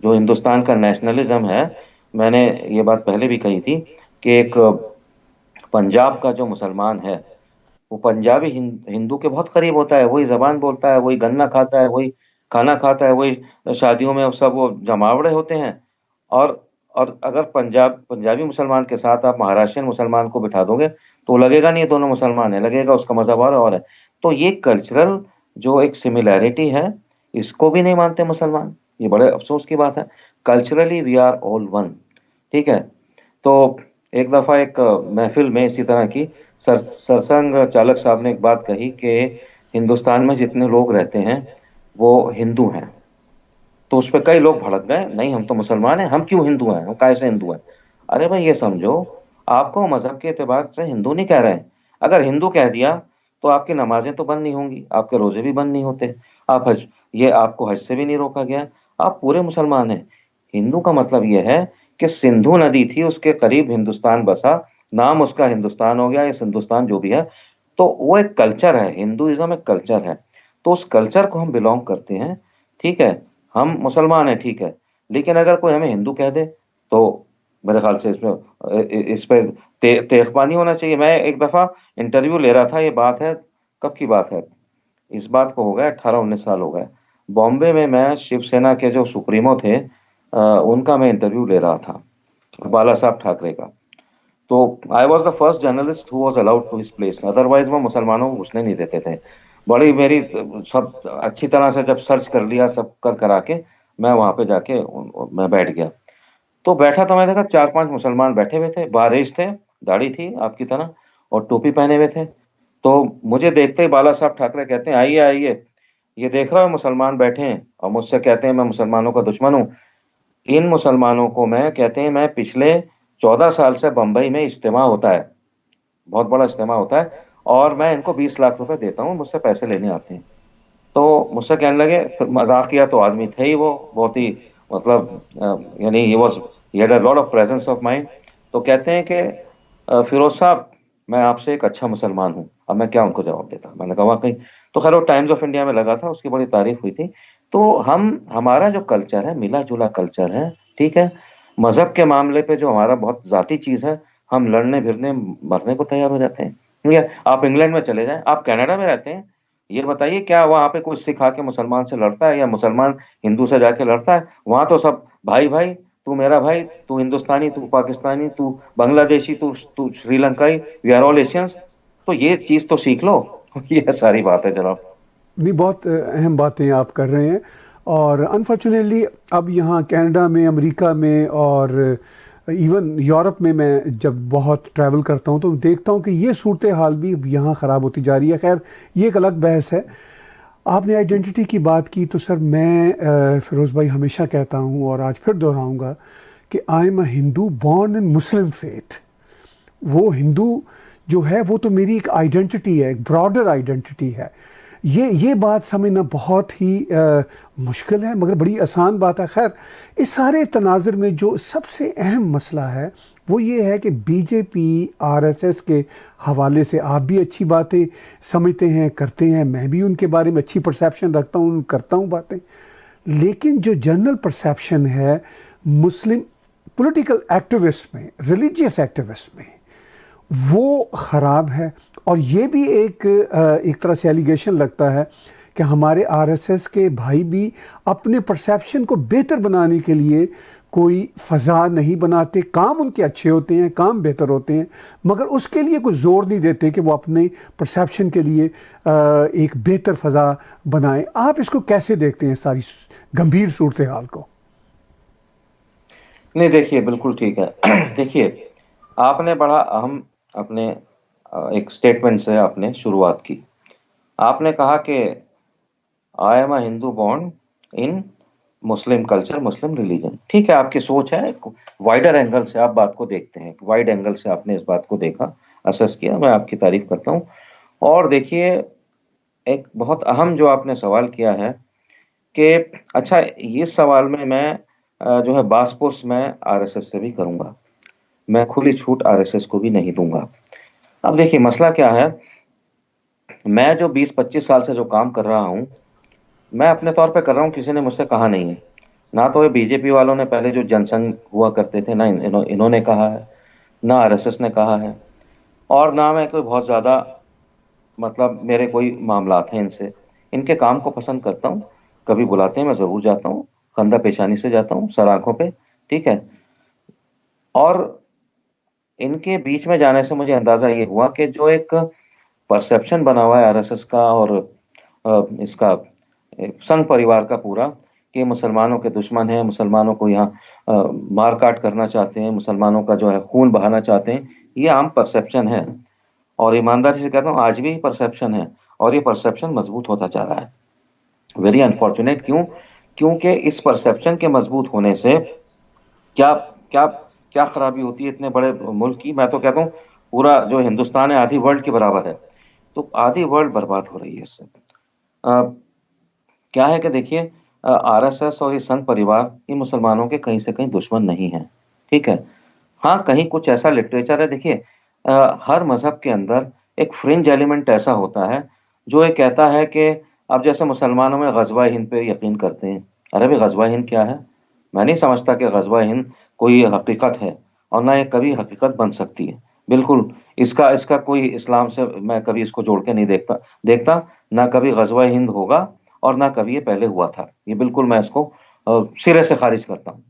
जो हिंदुस्तान का नेशनलिज्म है, मैंने ये बात पहले भी कही थी कि एक पंजाब का जो मुसलमान है, वो पंजाबी हिंदू के बहुत करीब होता है, वही जबान बोलता है, वही गन्ना खाता है, वही खाना खाता है, वही शादियों में सब वो जमावड़े होते हैं। और और अगर पंजाबी मुसलमान के साथ आप महाराष्ट्रियन मुसलमान को बिठा दोगे, तो लगेगा नहीं ये दोनों मुसलमान है, लगेगा उसका मजहब और है। तो ये कल्चरल जो एक सिमिलैरिटी है, इसको भी नहीं मानते मुसलमान, ये बड़े अफसोस की बात है। Culturally we are all one, ठीक है। तो एक दफ़ा एक महफिल में इसी तरह की सरसंघ चालक साहब ने एक बात कही कि हिंदुस्तान में जितने लोग रहते हैं वो हिंदू हैं। तो उस पर कई लोग भड़क गए, नहीं हम तो मुसलमान हैं, हम क्यों हिंदू हैं, हम कैसे हिंदू हैं। अरे भाई ये समझो, आपको मजहब के एतबार से हिंदू नहीं कह रहे हैं। अगर हिंदू कह दिया तो आपकी नमाजें तो बंद नहीं होंगी, आपके रोजे भी बंद नहीं होते, आप हज, ये आपको हज से भी नहीं रोका गया, आप पूरे मुसलमान हैं। हिंदू का मतलब यह है कि सिंधु नदी थी, उसके करीब हिंदुस्तान बसा, नाम उसका हिंदुस्तान हो गया, या हिंदुस्तान जो भी है। तो वो एक कल्चर है, हिंदुइज्म एक कल्चर है। तो उस कल्चर को हम बिलोंग करते हैं, ठीक है। हम मुसलमान हैं, ठीक है। लेकिन अगर कोई हमें हिंदू कह दे, तो मेरे ख्याल से इस पे तेजबानी होना चाहिए। मैं एक दफा इंटरव्यू ले रहा था, ये बात है, कब की बात है, इस बात को हो गया 18-19 साल हो गए। बॉम्बे में मैं शिवसेना के जो सुप्रीमो थे, उनका मैं इंटरव्यू ले रहा था, बाला साहब ठाकरे का। तो I was the first journalist who was allowed to his place, otherwise वो मुसलमानों को घुसने नहीं देते थे। बड़ी मेरी सब अच्छी तरह से जब सर्च कर लिया, सब कर करा के मैं वहां पे जाके मैं बैठ गया। तो बैठा तो मैं देखा 4-5 मुसलमान बैठे हुए थे, बारिश थे, दाढ़ी थी आपकी तरह और टोपी पहने हुए थे। तो मुझे देखते ही बाला साहब ठाकरे कहते हैं, आइए आइए, ये देख रहा हो मुसलमान बैठे हैं, और मुझसे कहते हैं मैं मुसलमानों का दुश्मन हूँ। इन मुसलमानों को मैं, कहते हैं, मैं पिछले 14 साल से बंबई में इज्तिमा होता है, बहुत बड़ा इज्तिमा होता है, और मैं इनको 20 लाख रुपए देता हूँ, मुझसे पैसे लेने आते हैं। तो मुझसे कहने लगे, फिर मजाक किया, तो आदमी थे ही वो बहुत ही, मतलब यानी he had a lot of presence of mind. तो कहते हैं कि फिरोज साहब, मैं आपसे एक अच्छा मुसलमान हूँ। अब मैं क्या उनको जवाब देता, मैंने कहा वाकई। तो खैर वो टाइम्स ऑफ इंडिया में लगा था, उसकी बड़ी तारीफ हुई थी। तो हमारा जो कल्चर है मिला जुला कल्चर है, ठीक है। मजहब के मामले पे जो हमारा बहुत जाती चीज है, हम लड़ने भिड़ने मरने को तैयार हो जाते हैं, ठीक है। आप इंग्लैंड में चले जाएं, आप कनाडा में रहते हैं, ये बताइए क्या वहां पे कोई सिख आके मुसलमान से लड़ता है, या मुसलमान हिंदू से जाके लड़ता है? वहां तो सब भाई भाई, तू मेरा भाई, तू हिंदुस्तानी, तू पाकिस्तानी, तू बांग्लादेशी, तू तू श्रीलंकाई, वी आर ऑल एशियंस। तो ये चीज तो सीख लो। ये सारी बात है जनाब। नहीं, बहुत अहम बातें आप कर रहे हैं। और अनफॉर्चुनेटली अब यहाँ कनाडा में, अमेरिका में और इवन यूरोप में मैं जब बहुत ट्रैवल करता हूँ तो देखता हूँ कि ये सूरत हाल भी यहाँ ख़राब होती जा रही है। खैर ये एक अलग बहस है। आपने आइडेंटिटी की बात की, तो सर मैं फिरोज़ भाई हमेशा कहता हूँ और आज फिर दोहराऊँगा कि आई am a Hindu born in Muslim faith. वो हिंदू जो है वो तो मेरी एक आइडेंटिटी है, एक ब्रॉडर आइडेंटिटी है। ये बात समझना बहुत ही मुश्किल है, मगर बड़ी आसान बात है। खैर इस सारे तनाज़ुर में जो सबसे अहम मसला है वो ये है कि बीजेपी आरएसएस के हवाले से आप भी अच्छी बातें समझते हैं, करते हैं, मैं भी उनके बारे में अच्छी परसेप्शन रखता हूँ, करता हूँ बातें। लेकिन जो जनरल परसेप्शन है मुस्लिम पॉलिटिकल एक्टिविस्ट में, रिलीजियस एक्टिविस्ट में, वो ख़राब है। और ये भी एक तरह से एलिगेशन लगता है कि हमारे आरएसएस के भाई भी अपने परसेप्शन को बेहतर बनाने के लिए कोई फ़ज़ा नहीं बनाते। काम उनके अच्छे होते हैं, काम बेहतर होते हैं, मगर उसके लिए कोई ज़ोर नहीं देते कि वो अपने परसेप्शन के लिए एक बेहतर फ़ज़ा बनाएं। आप इसको कैसे देखते हैं, सारी गंभीर सूरत हाल को? नहीं देखिए, बिल्कुल ठीक है। देखिए, आपने बड़ा अहम अपने एक स्टेटमेंट से आपने शुरुआत की। आपने कहा कि आई am a Hindu born in Muslim culture, Muslim religion. ठीक है, आपकी सोच है, वाइडर एंगल से आप बात को देखते हैं, वाइड एंगल से आपने इस बात को देखा, असेस किया, मैं आपकी तारीफ करता हूँ। और देखिए, एक बहुत अहम जो आपने सवाल किया है कि अच्छा, ये सवाल में मैं जो है बास-पोस मैं आरएसएस से भी करूँगा। मैं खुली छूट आरएसएस को भी नहीं दूँगा। अब देखिए मसला क्या है, मैं जो 20-25 साल से जो काम कर रहा हूँ, मैं अपने तौर पे कर रहा हूँ, किसी ने मुझसे कहा नहीं है। ना तो ये बीजेपी वालों ने पहले जो जनसंघ हुआ करते थे, ना इन्होंने कहा है, ना आरएसएस ने कहा है, और ना मैं कोई बहुत ज़्यादा मतलब मेरे कोई मामलात हैं इनसे। इनके काम को पसंद करता हूँ, कभी बुलाते हैं मैं ज़रूर जाता हूँ, खंदा पेशानी से जाता हूँ, सर आँखों पे, ठीक है? और इनके बीच में जाने से मुझे अंदाज़ा ये हुआ कि जो एक परसेप्शन बना हुआ है आरएसएस का और इसका संघ परिवार का पूरा, कि मुसलमानों के दुश्मन हैं, मुसलमानों को यहाँ मार काट करना चाहते हैं, मुसलमानों का जो है खून बहाना चाहते हैं, ये आम परसेप्शन है। और ईमानदारी से कहता हूँ, आज भी परसेप्शन है, और ये परसेप्शन मजबूत होता जा रहा है। वेरी अनफॉर्चुनेट, क्यों? क्योंकि इस परसेप्शन के मजबूत होने से क्या क्या क्या खराबी होती है इतने बड़े मुल्क की। मैं तो कहता हूँ पूरा जो हिंदुस्तान है आधी वर्ल्ड के बराबर है, तो आधी वर्ल्ड बर्बाद हो रही है इससे। क्या है कि देखिए, आरएसएस और ये संघ परिवार ये मुसलमानों के कहीं से कहीं दुश्मन नहीं है, ठीक है? हाँ, कहीं कुछ ऐसा लिटरेचर है, देखिए, हर मज़हब के अंदर एक फ्रिंज एलिमेंट ऐसा होता है, जो ये कहता है कि अब जैसे मुसलमानों में ग़ज़वा हिंद पे यकीन करते हैं। अरे भई, ग़ज़वा हिंद क्या है? मैं नहीं समझता कि ग़ज़वा हिंद कोई हकीकत है, और ना ये कभी हकीकत बन सकती है। बिल्कुल, इसका इसका कोई इस्लाम से मैं कभी इसको जोड़ के नहीं देखता, ना कभी ग़ज़वा हिंद होगा और ना कभी ये पहले हुआ था। ये बिल्कुल मैं इसको सिरे से ख़ारिज करता हूँ।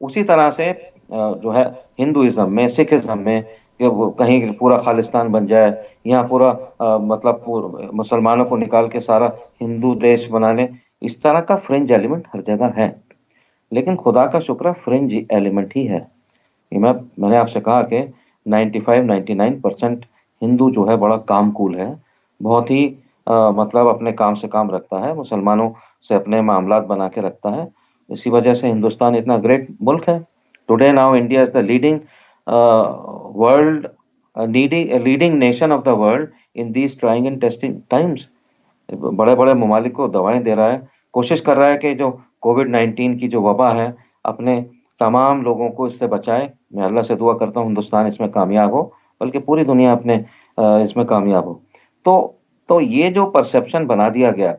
उसी तरह से जो है हिंदुइज़्म में, सिखिज़्म में, कि वो कहीं पूरा खालिस्तान बन जाए, यहाँ पूरा मतलब मुसलमानों को निकाल के सारा हिंदू देश बना लें, इस तरह का फ्रिंज एलिमेंट हर जगह है। लेकिन खुदा का शुक्र है, फ्रिंज एलिमेंट ही है। ये मैंने आपसे कहा कि 95-99% हिंदू जो है बड़ा कामकूल है, बहुत ही मतलब अपने काम से काम रखता है, मुसलमानों से अपने मामलात बना के रखता है। इसी वजह से हिंदुस्तान इतना ग्रेट मुल्क है। Today now India is the leading world leading nation of the world in these trying and testing times. बड़े-बड़े ममालिक को दवाएँ दे रहा है, कोशिश कर रहा है कि जो कोविड-19 की जो वबा है, अपने तमाम लोगों को इससे बचाए। मैं अल्लाह से दुआ करता हूँ हिंदुस्तान इसमें कामयाब हो, बल्कि पूरी दुनिया अपने इसमें कामयाब हो। तो तो ये जो परसेप्शन बना दिया गया,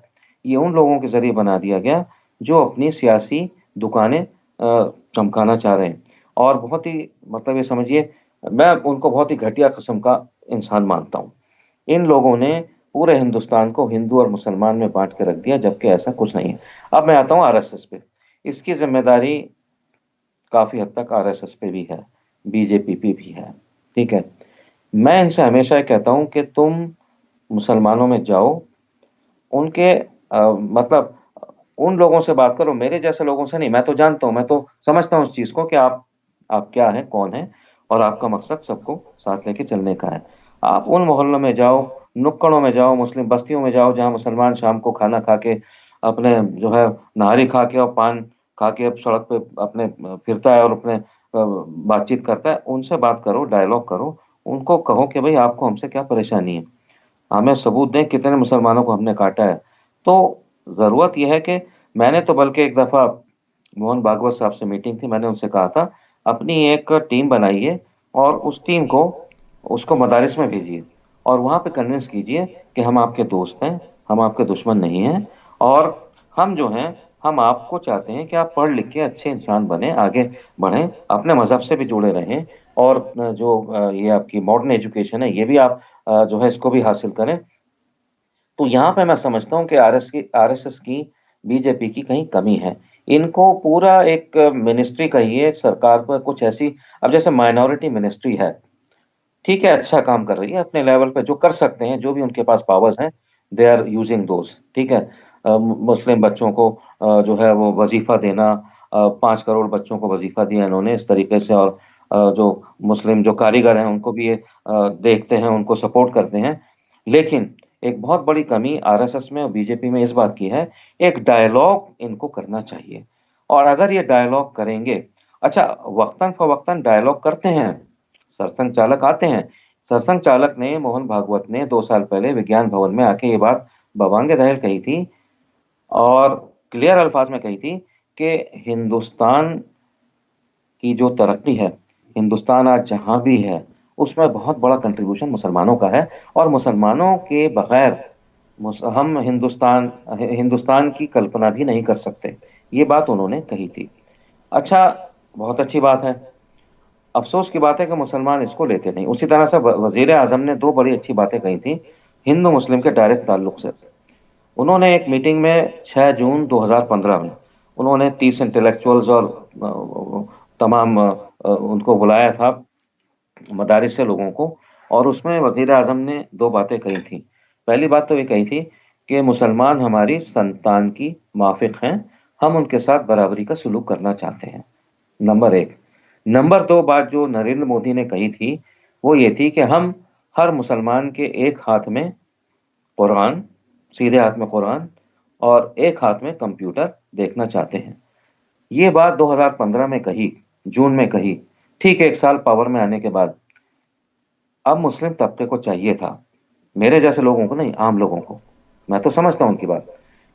ये उन लोगों के ज़रिए बना दिया गया, जो अपनी सियासी दुकानें चमकाना चाह रहे हैं। और बहुत ही मतलब ये समझिए, मैं उनको बहुत ही घटिया किस्म का इंसान मानता हूँ। इन लोगों ने पूरे हिंदुस्तान को हिंदू और मुसलमान में बाँट के रख दिया, जबकि ऐसा कुछ नहीं है। अब मैं आता हूँ आरएसएस पे। इसकी ज़िम्मेदारी काफ़ी हद तक आरएसएस पे भी है, बीजेपी पे भी है, ठीक है? मैं इनसे हमेशा ये कहता हूँ कि तुम मुसलमानों में जाओ, उनके मतलब उन लोगों से बात करो, मेरे जैसे लोगों से नहीं। मैं तो जानता हूँ, मैं तो समझता हूँ इस चीज़ को कि आप क्या हैं, कौन हैं, और आपका मकसद सबको साथ लेके चलने का है। आप उन मोहल्लों में जाओ, नुक्कड़ों में जाओ, मुस्लिम बस्तियों में जाओ, जहाँ मुसलमान शाम को खाना खा के अपने जो है नहारी खा के और पान खा के अब सड़क पे अपने फिरता है और अपने बातचीत करता है। उनसे बात करो, डायलॉग करो, उनको कहो कि भई आपको हमसे क्या परेशानी है? हमें सबूत दें कितने मुसलमानों को हमने काटा है। तो ज़रूरत ये है कि मैंने तो बल्कि एक दफ़ा मोहन भागवत साहब से मीटिंग थी, मैंने उनसे कहा था, अपनी एक टीम बनाइए और उस टीम को उसको मदारिस में भेजिए और वहाँ पे कन्विंस कीजिए कि हम आपके दोस्त हैं, हम आपके दुश्मन नहीं हैं, और हम जो हैं, हम आपको चाहते हैं कि आप पढ़ लिख के अच्छे इंसान बनें, आगे बढ़ें, अपने मज़हब से भी जुड़े रहें, और जो ये आपकी मॉडर्न एजुकेशन है, ये भी आप जो है इसको भी हासिल करें। तो यहाँ पे मैं समझता हूँ कि आरएसएस की, बीजेपी की कहीं कमी है। इनको पूरा एक मिनिस्ट्री कहिए सरकार पर कुछ ऐसी, अब जैसे माइनॉरिटी मिनिस्ट्री है, ठीक है, अच्छा काम कर रही है अपने लेवल पे, जो कर सकते हैं, जो भी उनके पास पावर्स हैं, दे आर यूजिंग दोज, ठीक है। मुस्लिम बच्चों को जो है वो वजीफा देना, 5 करोड़ बच्चों को वजीफा दिया इन्होंने इस तरीके से, और जो मुस्लिम जो कारीगर हैं उनको भी ये देखते हैं, उनको सपोर्ट करते हैं। लेकिन एक बहुत बड़ी कमी आरएसएस में और बीजेपी में इस बात की है, एक डायलॉग इनको करना चाहिए। और अगर ये डायलॉग करेंगे, अच्छा, वक्तन फवक्तन डायलॉग करते हैं, सरसंघ चालक आते हैं। सरसंघ चालक ने, मोहन भागवत ने 2 साल पहले विज्ञान भवन में आके ये बात बवांगे दहल कही थी, और क्लियर अल्फाज में कही थी कि हिंदुस्तान की जो तरक्की है, हिंदुस्तान आज जहां भी है, उसमें बहुत बड़ा कंट्रीब्यूशन मुसलमानों का है, और मुसलमानों के बगैर हम हिंदुस्तान हिंदुस्तान की कल्पना भी नहीं कर सकते। ये बात उन्होंने कही थी। अच्छा, बहुत अच्छी बात है। अफसोस की बात है कि मुसलमान इसको लेते नहीं। उसी तरह से वजीर आजम ने 2 बड़ी अच्छी बातें कही थी हिंदू मुस्लिम के डायरेक्ट ताल्लुक से। उन्होंने एक मीटिंग में 6 जून 2015 में उन्होंने 30 इंटेलेक्चुअल्स और तमाम उनको बुलाया था, मदारिस से लोगों को, और उसमें वजीर आजम ने 2 बातें कही थी। पहली बात तो ये कही थी कि मुसलमान हमारी संतान की माफिक हैं, हम उनके साथ बराबरी का सलूक करना चाहते हैं, नंबर 1। नंबर 2 बात जो नरेंद्र मोदी ने कही थी, वो ये थी कि हम हर मुसलमान के एक हाथ में कुरान, सीधे हाथ में कुरान, और एक हाथ में कंप्यूटर देखना चाहते हैं। ये बात 2015 में कही, जून में कही। ठीक 1 साल पावर में आने के बाद अब मुस्लिम तबके को चाहिए था, मेरे जैसे लोगों को नहीं, आम लोगों को, मैं तो समझता हूँ उनकी बात,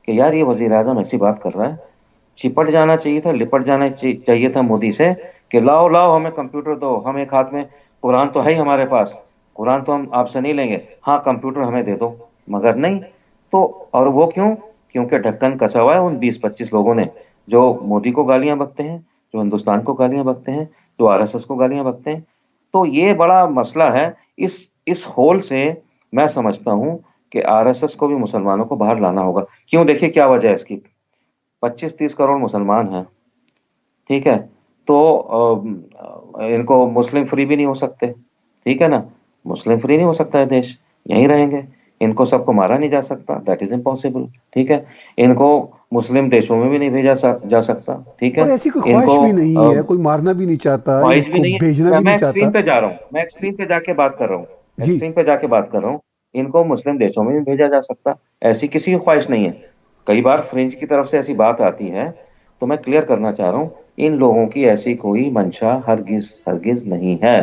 कि यार ये वजीर आजम ऐसी बात कर रहा है, चिपट जाना चाहिए था, लिपट जाना चाहिए था मोदी से, कि लाओ लाओ हमें कंप्यूटर दो, हम एक हाथ में, कुरान तो है ही हमारे पास, कुरान तो हम आपसे नहीं लेंगे, हाँ कंप्यूटर हमें दे दो। मगर नहीं। तो और वो क्यों? क्योंकि ढक्कन कसा हुआ है उन 20-25 लोगों ने, जो मोदी को गालियां बकते हैं, जो हिंदुस्तान को गालियां बकते हैं, जो आरएसएस को गालियां बकते हैं। तो ये बड़ा मसला है। इस होल से मैं समझता हूं कि आरएसएस को भी मुसलमानों को बाहर लाना होगा। क्यों? देखिए क्या वजह है इसकी। 25-30 करोड़ मुसलमान हैं, ठीक है, तो इनको मुस्लिम फ्री भी नहीं हो सकते, ठीक है ना, मुस्लिम फ्री नहीं हो सकता है देश, यहीं रहेंगे। इनको सबको मारा नहीं जा सकता, दैट इज इम्पॉसिबल, ठीक है। इनको मुस्लिम देशों में भी नहीं भेजा जा सकता, ठीक और है। ऐसी कोई इनको ख्वाहिश भी नहीं है, कोई मारना भी नहीं चाहता, ख्वाहिश भी इनको नहीं है। भेजना मैं भी मैं नहीं एक्सट्रीम चाहता। पे जा रहा हूँ, मैं एक्सट्रीम पे जाके बात कर रहा हूँ, जी। एक्सट्रीम पे जाके बात कर रहा हूँ। इनको मुस्लिम देशों में भी भेजा जा सकता, ऐसी किसी की ख्वाहिश नहीं है। कई बार फ्रेंच की तरफ से ऐसी बात आती है, तो मैं क्लियर करना चाह रहा हूँ, इन लोगों की ऐसी कोई मंशा हरगिज हरगिज नहीं है।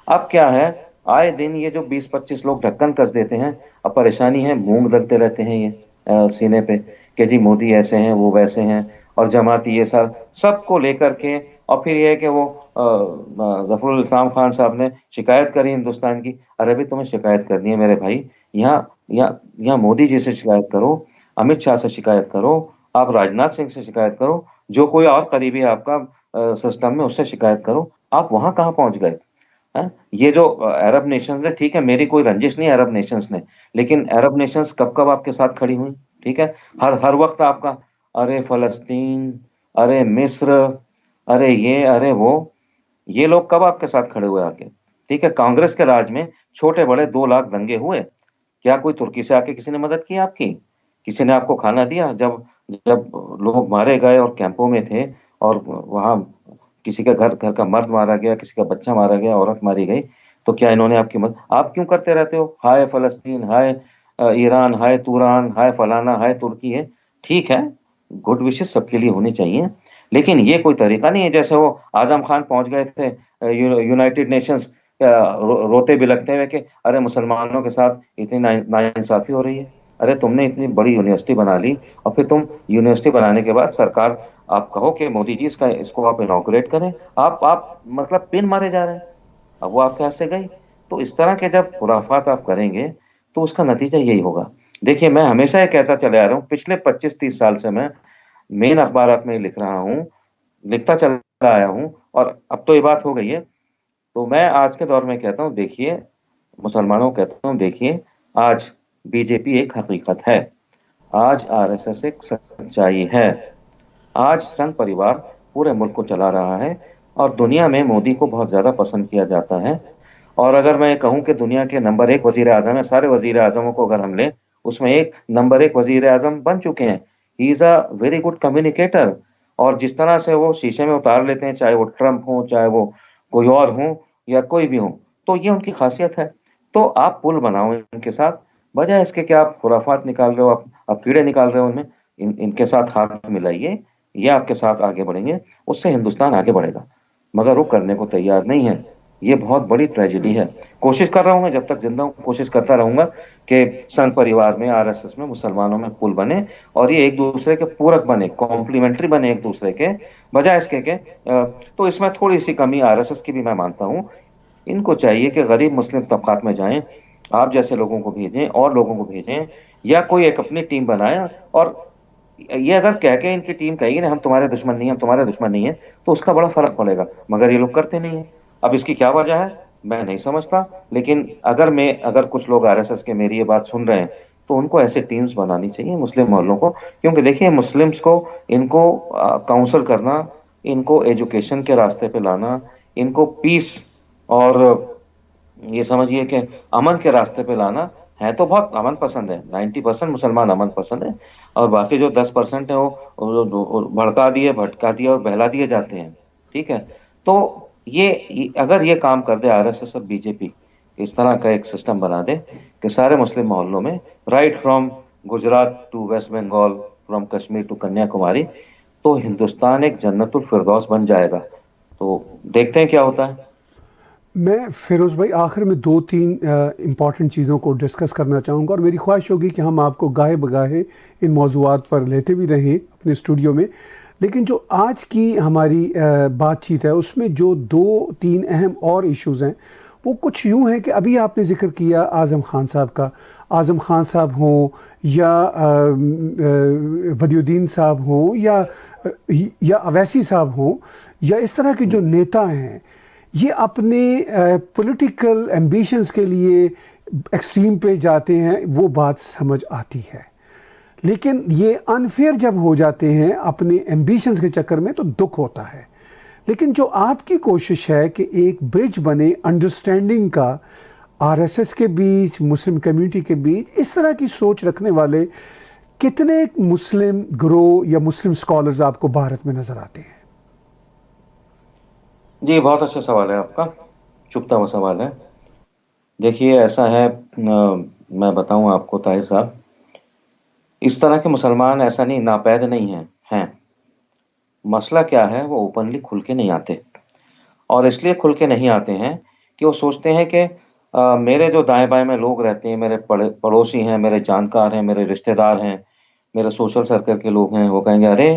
अब क्या है, आए दिन ये जो 20-25 लोग ढक्कन कस देते हैं, अब परेशानी है, मूंग दलते रहते हैं ये सीने पे, कि जी मोदी ऐसे हैं, वो वैसे हैं, और जमाती ये सर सबको लेकर के। और फिर ये है कि वो गफूरुल इस्लाम खान साहब ने शिकायत करी हिंदुस्तान की। अरे भी तुम्हें शिकायत करनी है मेरे भाई, यहाँ यहाँ मोदी जी से शिकायत करो, अमित शाह से शिकायत करो, आप राजनाथ सिंह से शिकायत करो, जो कोई और करीबी है आपका सिस्टम में, उससे शिकायत करो। आप वहां कहाँ पहुंच गए हैं? ये जो अरब नेशंस है, ठीक है, मेरी कोई रंजिश नहीं है अरब नेशंस ने, लेकिन अरब नेशंस कब कब आपके साथ खड़ी हुई? ठीक है, हर हर वक्त आपका, अरे फलस्तीन, अरे मिस्र, अरे ये अरे वो, ये लोग कब आपके साथ खड़े हुए आके? ठीक है, कांग्रेस के राज में छोटे बड़े 2 लाख दंगे हुए, क्या कोई तुर्की से आके किसी ने मदद की आपकी? किसी ने आपको खाना दिया जब जब लोग मारे गए और कैंपों में थे, और वहां किसी का घर घर का मर्द मारा गया, किसी का बच्चा मारा गया, औरत मारी गई, तो क्या इन्होंने आपकी मदद? आप क्यों करते रहते हो, हाय फलस्तीन, हाय ईरान, हाय तुरान, हाय फलाना, हाय तुर्की है? ठीक है, गुड विशेस सबके लिए होनी चाहिए, लेकिन ये कोई तरीका नहीं है। जैसे वो आजम खान पहुंच गए थे यूनाइटेड नेशंस, रोते बिलखते हुए कि अरे मुसलमानों के साथ इतनी नाइंसाफी हो रही है। अरे तुमने इतनी बड़ी यूनिवर्सिटी बना ली, और फिर तुम यूनिवर्सिटी बनाने के बाद सरकार, आप कहो कि मोदी जी इसको आप इनॉग्रेट करें, आप मतलब पिन मारे जा रहे हैं। अब वो आपके हाथ से गई। तो इस तरह के जब खुराफात आप करेंगे, तो उसका नतीजा यही होगा। देखिए, मैं हमेशा ये कहता चले आ रहा हूँ, पिछले 25-30 साल से मैं मेन अखबारात में लिख रहा हूँ, लिखता चला आया हूँ, और अब तो ये बात हो गई है तो मैं आज के दौर में कहता हूँ, देखिए, मुसलमानों को कहता हूँ, देखिए, आज बीजेपी एक हकीकत है, आज आरएसएस एक सच्चाई है, आज संघ परिवार पूरे मुल्क को चला रहा है और दुनिया में मोदी को बहुत ज्यादा पसंद किया जाता है। और अगर मैं कहूं कि दुनिया के नंबर एक वजीर आजम है, सारे वजीर आजमों को अगर हम लें, उसमें एक नंबर एक वजीर आजम बन चुके हैं। He is a very good communicator. और जिस तरह से वो शीशे में उतार लेते हैं, चाहे वो ट्रंप हो, चाहे वो कोई और हो या कोई भी हो, तो ये उनकी खासियत है। तो आप पुल बनाओ इनके साथ, बजाय इसके कि आप खुराफात निकाल रहे हो, आप कीड़े निकाल रहे हो उनमें। इनके साथ हाथ मिलाइए, ये आपके साथ आगे बढ़ेंगे, उससे हिंदुस्तान आगे बढ़ेगा। मगर वो करने को तैयार नहीं है। ये बहुत बड़ी ट्रेजेडी है। कोशिश कर रहा हूं मैं, जब तक जिंदा हूं कोशिश करता रहूंगा कि संघ परिवार में, आरएसएस में, मुसलमानों में पुल बने और ये एक दूसरे के पूरक बने, कॉम्प्लीमेंट्री बने एक दूसरे के, बजाय इसके के तो इसमें थोड़ी सी कमी आरएसएस की भी मैं मानता हूं। इनको चाहिए कि गरीब मुस्लिम तबकात में जाएं, आप जैसे लोगों को भेजें और लोगों को भेजें, या कोई एक अपनी टीम बनाए। और ये अगर कह के इनकी टीम कहेगी ना हम तुम्हारे दुश्मन नहीं है, हम तुम्हारे दुश्मन नहीं है, तो उसका बड़ा फर्क पड़ेगा। मगर ये लोग करते नहीं है। अब इसकी क्या वजह है मैं नहीं समझता, लेकिन अगर कुछ लोग आरएसएस के मेरी ये बात सुन रहे हैं, तो उनको ऐसे टीम्स बनानी चाहिए मुस्लिम मोहल्लों को। क्योंकि देखिए, मुस्लिम्स को, इनको काउंसल करना, इनको एजुकेशन के रास्ते पे लाना, इनको पीस और ये समझिए कि अमन के रास्ते पे लाना, है तो बहुत अमन पसंद है, 90% मुसलमान अमन पसंद है। और बाकी जो 10% है वो भड़का दिए, भटका दिए और बहला दिए जाते हैं। ठीक है। तो अगर ये काम कर दे आरएसएस और बीजेपी, इस तरह का एक सिस्टम बना दे कि सारे मुस्लिम मोहल्लों में, right from Gujarat to West Bengal, from Kashmir to Kanyakumari, तो हिंदुस्तान एक जन्नतुल फिरदौस बन जाएगा। तो देखते हैं क्या होता है। मैं फिरोज़ भाई आखिर में दो तीन इम्पॉर्टेंट चीज़ों को डिस्कस करना चाहूँगा, और मेरी ख्वाहिश होगी कि हम आपको गाहे बगाहे इन मौज़ूआत पर लेते भी रहें अपने स्टूडियो में। लेकिन जो आज की हमारी बातचीत है उसमें जो दो तीन अहम और इश्यूज़ हैं, वो कुछ यूँ हैं कि अभी आपने ज़िक्र किया आज़म ख़ान साहब का। आज़म ख़ान साहब हों या बदियुद्दीन साहब हों या अवैसी साहब हों, या इस तरह के जो नेता हैं, ये अपने पॉलिटिकल एम्बिशंस के लिए एक्सट्रीम पे जाते हैं, वो बात समझ आती है। लेकिन ये अनफेयर जब हो जाते हैं अपने एम्बिशंस के चक्कर में, तो दुख होता है। लेकिन जो आपकी कोशिश है कि एक ब्रिज बने अंडरस्टैंडिंग का आरएसएस के बीच, मुस्लिम कम्युनिटी के बीच, इस तरह की सोच रखने वाले कितने मुस्लिम ग्रोह या मुस्लिम स्कॉलर्स आपको भारत में नज़र आते हैं? जी, बहुत अच्छा सवाल है आपका, चुभता हुआ सवाल है। देखिए, ऐसा है, मैं बताऊं आपको ताहिर साहब, इस तरह के मुसलमान ऐसा नहीं, नापैद नहीं हैं। मसला क्या है, वो ओपनली खुल के नहीं आते। और इसलिए खुल के नहीं आते हैं कि वो सोचते हैं कि मेरे जो दाएं बाएं में लोग रहते हैं, मेरे पड़ोसी हैं, मेरे जानकार हैं, मेरे रिश्तेदार हैं, मेरे सोशल सर्कल के लोग हैं, वो कहेंगे, अरे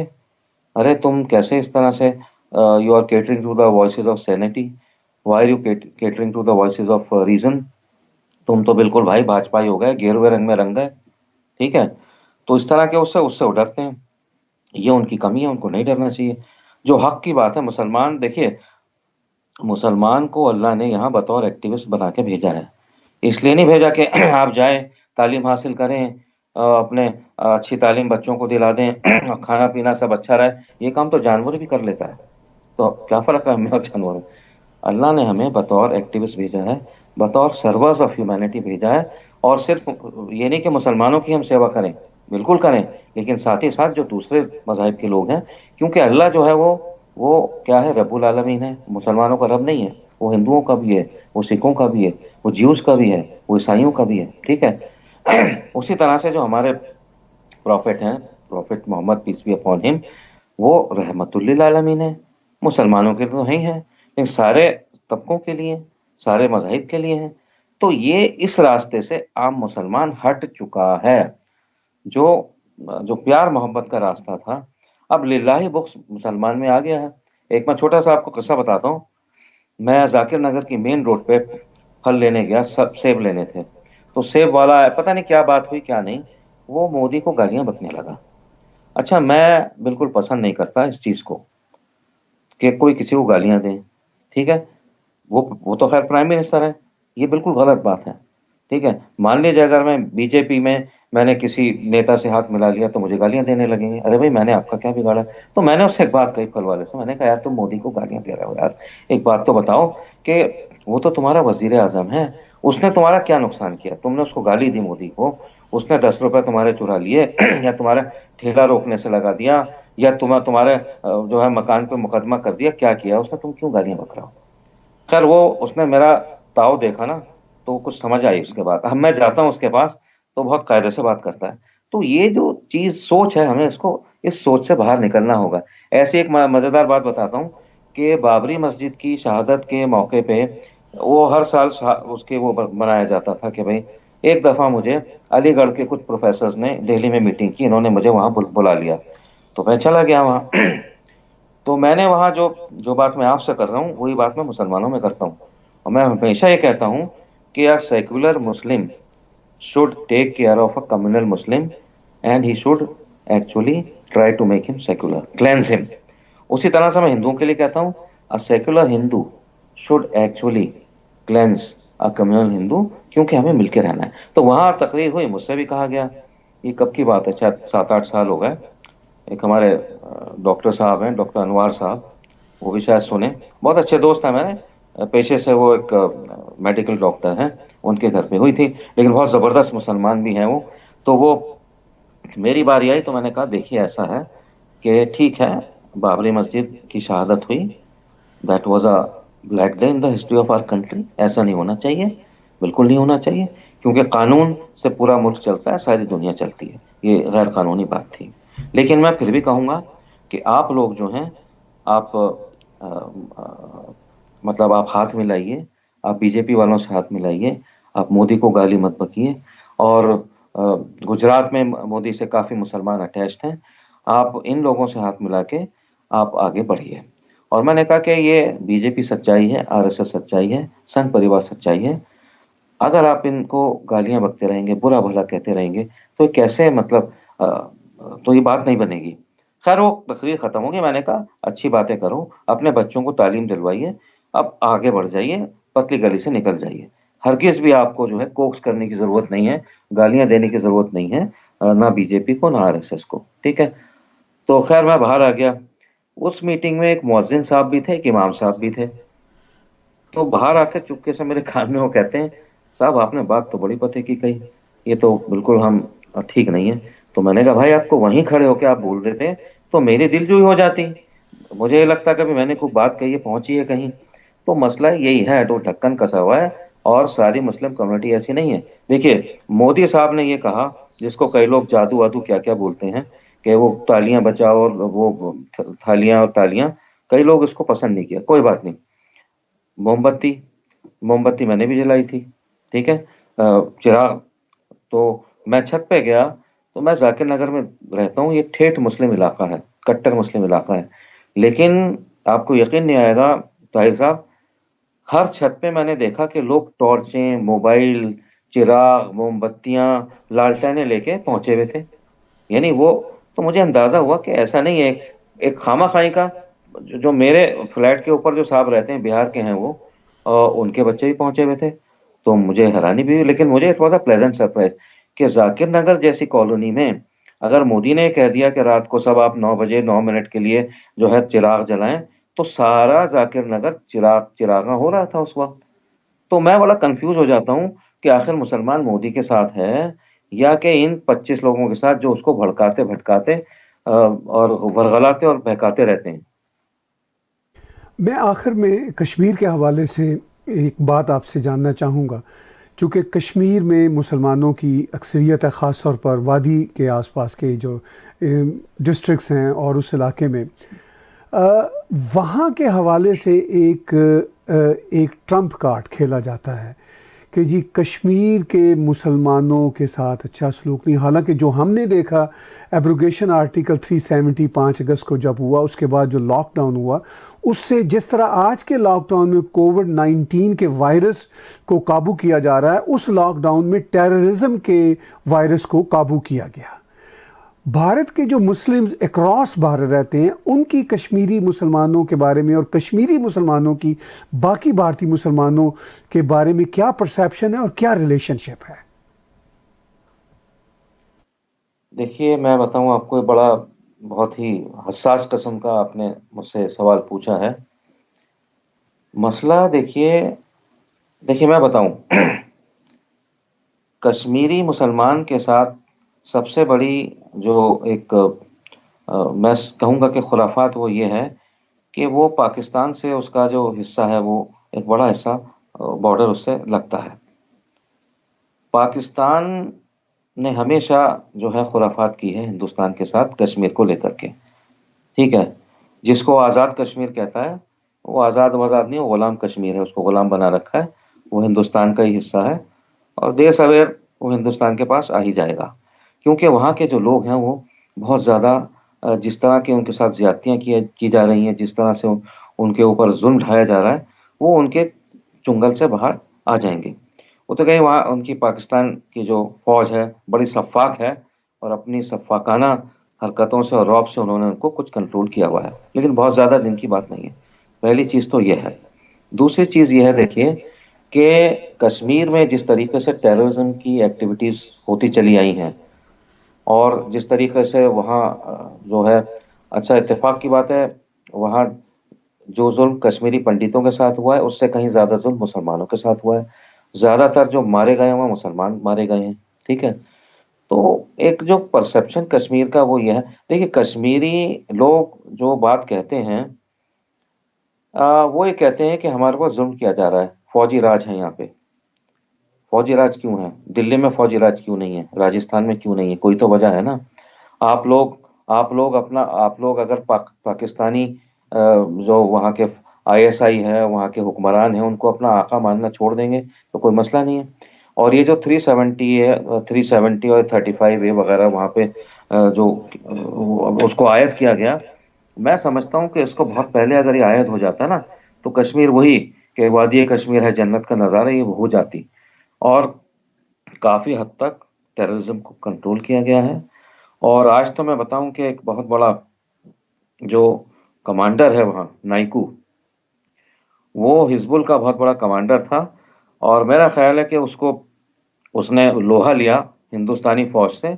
अरे तुम कैसे इस तरह से, you are catering to the voices of sanity, why are you catering to the voices of reason. तुम तो बिल्कुल भाई भाजपाई हो गए, गेरुए रंग में रंग गए। ठीक है। तो इस तरह के उससे उससे वो डरते हैं। ये उनकी कमी है, उनको नहीं डरना चाहिए। जो हक की बात है, मुसलमान, देखिए, मुसलमान को अल्लाह ने यहाँ बतौर एक्टिविस्ट बना के भेजा है। इसलिए नहीं भेजा कि आप जाए, तालीम हासिल करें, अपने अच्छी तालीम बच्चों को दिला दें, खाना पीना सब अच्छा रहे। ये काम तो जानवर भी कर लेता है। तो क्या फर्क है हमें और जानवरों में? अल्लाह ने हमें बतौर एक्टिविस्ट भेजा है, बतौर सर्वर्स ऑफ ह्यूमैनिटी भेजा है। और सिर्फ ये नहीं कि मुसलमानों की हम सेवा करें, बिल्कुल करें, लेकिन साथ ही साथ जो दूसरे मज़ाहिब के लोग हैं, क्योंकि अल्लाह जो है वो क्या है, रब्बुल आलमीन है। मुसलमानों का रब नहीं है, वो हिंदुओं का भी है, वो सिखों का भी है, वो ज्यूज का भी है, वो ईसाइयों का भी है। ठीक है। उसी तरह से जो हमारे प्रॉफिट हैं, prophet Mohammad peace be upon him, वो रहमतुल लिल आलमीन है। मुसलमानों के तो नहीं है, लेकिन सारे तबकों के लिए, सारे मज़ाहिब के लिए है। तो ये इस रास्ते से आम मुसलमान हट चुका है। जो जो प्यार मोहब्बत का रास्ता था, अब लिल्लाही बुक्स मुसलमान में आ गया है। एक मैं छोटा सा आपको किस्सा बताता हूँ। मैं जाकिर नगर की मेन रोड पे फल लेने गया, सब सेब लेने थे। तो सेब वाला, पता नहीं क्या बात हुई क्या नहीं, वो मोदी को गालियां बकने लगा। अच्छा, मैं बिल्कुल पसंद नहीं करता इस चीज को कि कोई किसी को गालियां दे। ठीक है। वो तो खैर प्राइम मिनिस्टर है, ये बिल्कुल गलत बात है, ठीक है। मान लीजिए अगर मैं बीजेपी में मैंने किसी नेता से हाथ मिला लिया तो मुझे गालियां देने लगेंगे, अरे भाई मैंने आपका क्या बिगाड़ा। तो मैंने उससे एक बात कही कल वाले से, मैंने कहा यार तुम मोदी को गालियां दे रहे हो यार, एक बात तो बताओ कि वो तो तुम्हारा वजीर आजम है, उसने तुम्हारा क्या नुकसान किया, तुमने उसको गाली दी मोदी को, उसने 10 रुपए तुम्हारे चुरा लिए या तुम्हारे ठेला रोकने से लगा दिया, या तुम्हारे जो है मकान पे मुकदमा कर दिया, क्या किया उसने, तुम क्यों गालियां बक रहे हो। खैर वो उसने मेरा ताव देखा ना, तो कुछ समझ आई उसके बाद। अब मैं जाता हूँ उसके पास तो बहुत कायदे से बात करता है। तो ये जो चीज सोच है, हमें इसको इस सोच से बाहर निकलना होगा। ऐसी एक मजेदार बात बताता हूँ कि बाबरी मस्जिद की शहादत के मौके पे वो हर साल उसके वो बनाया जाता था कि भाई, एक दफा मुझे अलीगढ़ के कुछ प्रोफेसर्स ने दिल्ली में मीटिंग की, इन्होंने मुझे वहां बुला लिया, तो मैं चला गया वहां। तो मैंने वहां जो जो बात मैं आपसे कर रहा हूँ वही बात मैं मुसलमानों में करता हूँ, और मैं हमेशा ये कहता हूँ कि a secular Muslim should take care of a communal Muslim and he should actually try to make him secular, cleanse him. उसी तरह से मैं हिंदुओं के लिए कहता हूँ a secular Hindu should actually cleanse a communal Hindu, क्योंकि हमें मिलके रहना है। तो वहां तकरीर हुई, मुझसे भी कहा गया, ये कब की बात है, शायद 7-8 साल हो गए। एक हमारे डॉक्टर साहब हैं, डॉक्टर अनवार साहब, वो भी शायद सुने, बहुत अच्छे दोस्त हैं मेरे, पेशे से वो एक मेडिकल डॉक्टर हैं, उनके घर पे हुई थी, लेकिन बहुत ज़बरदस्त मुसलमान भी हैं वो। तो वो मेरी बारी आई तो मैंने कहा देखिए ऐसा है कि ठीक है, बाबरी मस्जिद की शहादत हुई, that was a black day in the history of our country, ऐसा नहीं होना चाहिए, बिल्कुल नहीं होना चाहिए, क्योंकि कानून से पूरा मुल्क चलता है, सारी दुनिया चलती है, ये गैर कानूनी बात थी। लेकिन मैं फिर भी कहूँगा कि आप लोग जो हैं, आप मतलब आप हाथ मिलाइए, आप बीजेपी वालों से हाथ मिलाइए, आप मोदी को गाली मत बकिए। और गुजरात में मोदी से काफ़ी मुसलमान अटैच्ड हैं, आप इन लोगों से हाथ मिला के आप आगे बढ़िए। और मैंने कहा कि ये बीजेपी सच्चाई है, आरएसएस सच्चाई है, संघ परिवार सच्चाई है। अगर आप इनको गालियां बकते रहेंगे, बुरा भला कहते रहेंगे, तो ये कैसे, मतलब तो ये बात नहीं बनेगी। खैर वो तकरीर खत्म होगी, मैंने कहा अच्छी बातें करो, अपने बच्चों को तालीम दिलवाइए, अब आगे बढ़ जाइए, पतली गली से निकल जाइए। हरगिज भी आपको जो है कोक्स करने की जरूरत नहीं है, गालियां देने की जरूरत नहीं है, ना बीजेपी को ना आरएसएस को, ठीक है। तो खैर मैं बाहर आ गया। उस मीटिंग में एक मुअज्जिन साहब भी थे, एक इमाम साहब भी थे। तो बाहर आकर चुपके से मेरे कान में वो कहते हैं, साहब आपने बात तो बड़ी पते की कही, ये तो बिल्कुल हम ठीक नहीं है। तो मैंने कहा भाई आपको वहीं खड़े होकर आप बोल देते तो मेरी दिलजोई हो जाती, मुझे ये लगता कभी मैंने कोई बात कही है, पहुंची है कहीं। तो मसला यही है, तो ढक्कन कसा हुआ है, और सारी मुस्लिम कम्युनिटी ऐसी नहीं है। देखिए मोदी साहब ने ये कहा, जिसको कई लोग जादू वादू क्या क्या बोलते हैं, कि वो तालियां बचाओ और वो थालियां और तालियां, कई लोग इसको पसंद नहीं किया, कोई बात नहीं। मोमबत्ती मोमबत्ती मैंने भी जलाई थी, ठीक है, चिराग। तो मैं छत पे गया, तो मैं जाकिर नगर में रहता हूँ, ये ठेठ मुस्लिम इलाका है, कट्टर मुस्लिम इलाका है। लेकिन आपको यकीन नहीं आएगा ताहिर साहब, हर छत पे मैंने देखा कि लोग टॉर्चें, मोबाइल, चिराग, मोमबत्तियां, लालटेनें लेके पहुंचे हुए थे। यानी वो, तो मुझे अंदाजा हुआ कि ऐसा नहीं है, एक खामा खाई का, जो मेरे फ्लैट के ऊपर जो साहब रहते हैं, बिहार के हैं वो, और उनके बच्चे भी पहुंचे हुए थे। तो मुझे हैरानी भी हुई, लेकिन मुझे it was a pleasant surprise कि जाकिर नगर जैसी कॉलोनी में अगर मोदी ने कह दिया कि रात को सब आप 9 बजे 9 मिनट के लिए जो है चिराग जलाएं, तो सारा जाकिर नगर चिरागा हो रहा था उस वक्त। तो मैं बड़ा कंफ्यूज हो जाता हूँ कि आखिर मुसलमान मोदी के साथ है, या कि इन 25 लोगों के साथ जो उसको भड़काते भटकाते और वर्गलाते और बहकाते रहते हैं। मैं आखिर में कश्मीर के हवाले से एक बात आपसे जानना चाहूँगा। चूँकि कश्मीर में मुसलमानों की अक्सरियत है, ख़ास तौर पर वादी के आसपास के जो डिस्ट्रिक्ट्स हैं और उस इलाके में, वहाँ के हवाले से एक ट्रम्प कार्ड खेला जाता है कि जी कश्मीर के मुसलमानों के साथ अच्छा सलूक नहीं। हालांकि जो हमने देखा एब्रोगेशन आर्टिकल 370 5 अगस्त को जब हुआ, उसके बाद जो लॉकडाउन हुआ, उससे जिस तरह आज के लॉकडाउन में कोविड-19 के वायरस को काबू किया जा रहा है, उस लॉकडाउन में टेररिज्म के वायरस को काबू किया गया। भारत के जो मुस्लिम्स अक्रॉस भारत रहते हैं उनकी कश्मीरी मुसलमानों के बारे में और कश्मीरी मुसलमानों की बाकी भारतीय मुसलमानों के बारे में क्या परसेप्शन है और क्या रिलेशनशिप है? देखिए, मैं बताऊँ आपको, ये बड़ा बहुत ही हसास किस्म का आपने मुझसे सवाल पूछा है। मसला देखिए देखिए मैं बताऊँ कश्मीरी मुसलमान के साथ सबसे बड़ी जो एक मैं कहूँगा कि खुराफात वो ये है कि वो पाकिस्तान से उसका जो हिस्सा है वो एक बड़ा हिस्सा बॉर्डर उससे लगता है। पाकिस्तान ने हमेशा जो है खुराफात की है हिंदुस्तान के साथ कश्मीर को लेकर के, ठीक है? जिसको आज़ाद कश्मीर कहता है, वो आज़ाद वाज़ाद नहीं, वो गुलाम कश्मीर है, उसको गुलाम बना रखा है, वो हिंदुस्तान का ही हिस्सा है और देर सवेर वो हिंदुस्तान के पास आ ही जाएगा। क्योंकि वहाँ के जो लोग हैं वो बहुत ज़्यादा जिस तरह की उनके साथ ज़्यादतियाँ की जा रही हैं, जिस तरह से उनके ऊपर ज़ुल्म ढाया जा रहा है, वो उनके चुंगल से बाहर आ जाएँगे। वो तो कहीं वहाँ उनकी पाकिस्तान की जो फ़ौज है, बड़ी सफ़ाक है और अपनी सफ़ाकाना हरकतों से और रौब से उन्होंने उनको कुछ कंट्रोल किया हुआ है, लेकिन बहुत ज़्यादा दिन की बात नहीं है। पहली चीज़ तो ये है। दूसरी चीज़ ये है देखिए कि कश्मीर में जिस तरीके से टेररिज्म की एक्टिविटीज़ होती चली आई हैं और जिस तरीके से वहाँ जो है अच्छा इत्तेफ़ाक की बात है, वहाँ जो ज़ुल्म कश्मीरी पंडितों के साथ हुआ है, उससे कहीं ज़्यादा ज़ुल्म मुसलमानों के साथ हुआ है। ज़्यादातर जो मारे गए हैं, वो मुसलमान मारे गए हैं, ठीक है? तो एक जो परसेप्शन कश्मीर का वो ये है, देखिए कश्मीरी लोग जो बात कहते हैं वो ये कहते हैं कि हमारे ऊपर ज़ुल्म किया जा रहा है, फ़ौजी राज है यहाँ पे। फ़ौजी राज क्यों है? दिल्ली में फ़ौजी राज क्यों नहीं है? राजस्थान में क्यों नहीं है? कोई तो वजह है ना। आप लोग अगर पाकिस्तानी जो वहाँ के आईएसआई है, वहाँ के हुक्मरान हैं, उनको अपना आका मानना छोड़ देंगे, तो कोई मसला नहीं है। और ये जो 370 है 370 और 35 ए वगैरह वहाँ पे जो उसको आयद किया गया, मैं समझता हूँ कि इसको बहुत पहले अगर ये आयद हो जाता ना, तो कश्मीर वही कि वादी कश्मीर है, जन्नत का नज़ारा, ये हो जाती। और काफ़ी हद तक टेररिज्म को कंट्रोल किया गया है। और आज तो मैं बताऊं कि एक बहुत बड़ा जो कमांडर है वहाँ, नाइकू, वो हिजबुल का बहुत बड़ा कमांडर था और मेरा ख्याल है कि उसको उसने लोहा लिया हिंदुस्तानी फौज से,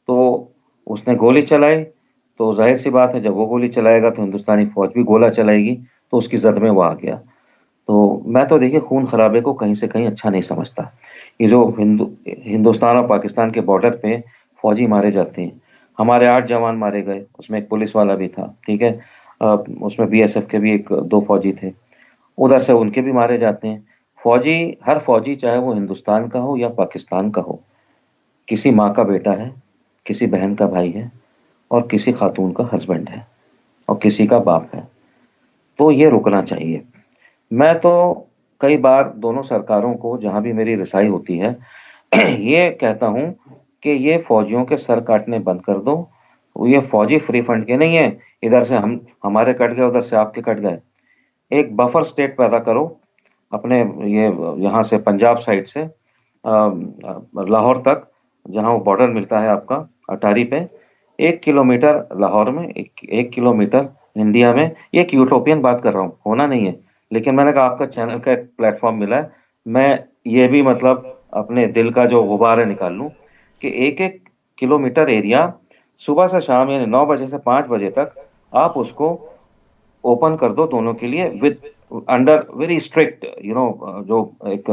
तो उसने गोली चलाई, तो जाहिर सी बात है जब वो गोली चलाएगा तो हिंदुस्तानी फौज भी गोला चलाएगी, तो उसकी जद में वो आ गया। तो मैं तो देखिए खून खराबे को कहीं से कहीं अच्छा नहीं समझता। ये जो हिंदुस्तान और पाकिस्तान के बॉर्डर पे फौजी मारे जाते हैं, हमारे 8 जवान मारे गए, उसमें एक पुलिस वाला भी था, ठीक है? उसमें बीएसएफ के भी एक 2 फौजी थे, उधर से उनके भी मारे जाते हैं। फौजी, हर फौजी चाहे वो हिंदुस्तान का हो या पाकिस्तान का हो, किसी माँ का बेटा है, किसी बहन का भाई है और किसी खातून का हस्बैंड है और किसी का बाप है। तो ये रुकना चाहिए। मैं तो कई बार दोनों सरकारों को, जहाँ भी मेरी रिसाई होती है, ये कहता हूँ कि ये फौजियों के सर काटने बंद कर दो। ये फौजी फ्री फंड के नहीं है, इधर से हम हमारे कट गए, उधर से आपके कट गए। एक बफर स्टेट पैदा करो अपने ये यहाँ से पंजाब साइड से लाहौर तक, जहाँ वो बॉर्डर मिलता है आपका अटारी पे, 1 किलोमीटर लाहौर में, 1 किलोमीटर इंडिया में। ये एक यूटोपियन बात कर रहा हूँ, होना नहीं है, लेकिन मैंने कहा आपका चैनल का एक प्लेटफॉर्म मिला है, मैं ये भी मतलब अपने दिल का जो गुबार है निकाल लूँ कि 1 1 किलोमीटर एरिया सुबह से शाम यानी 9 बजे से 5 बजे तक आप उसको ओपन कर दो दोनों के लिए, विद अंडर वेरी स्ट्रिक्ट जो एक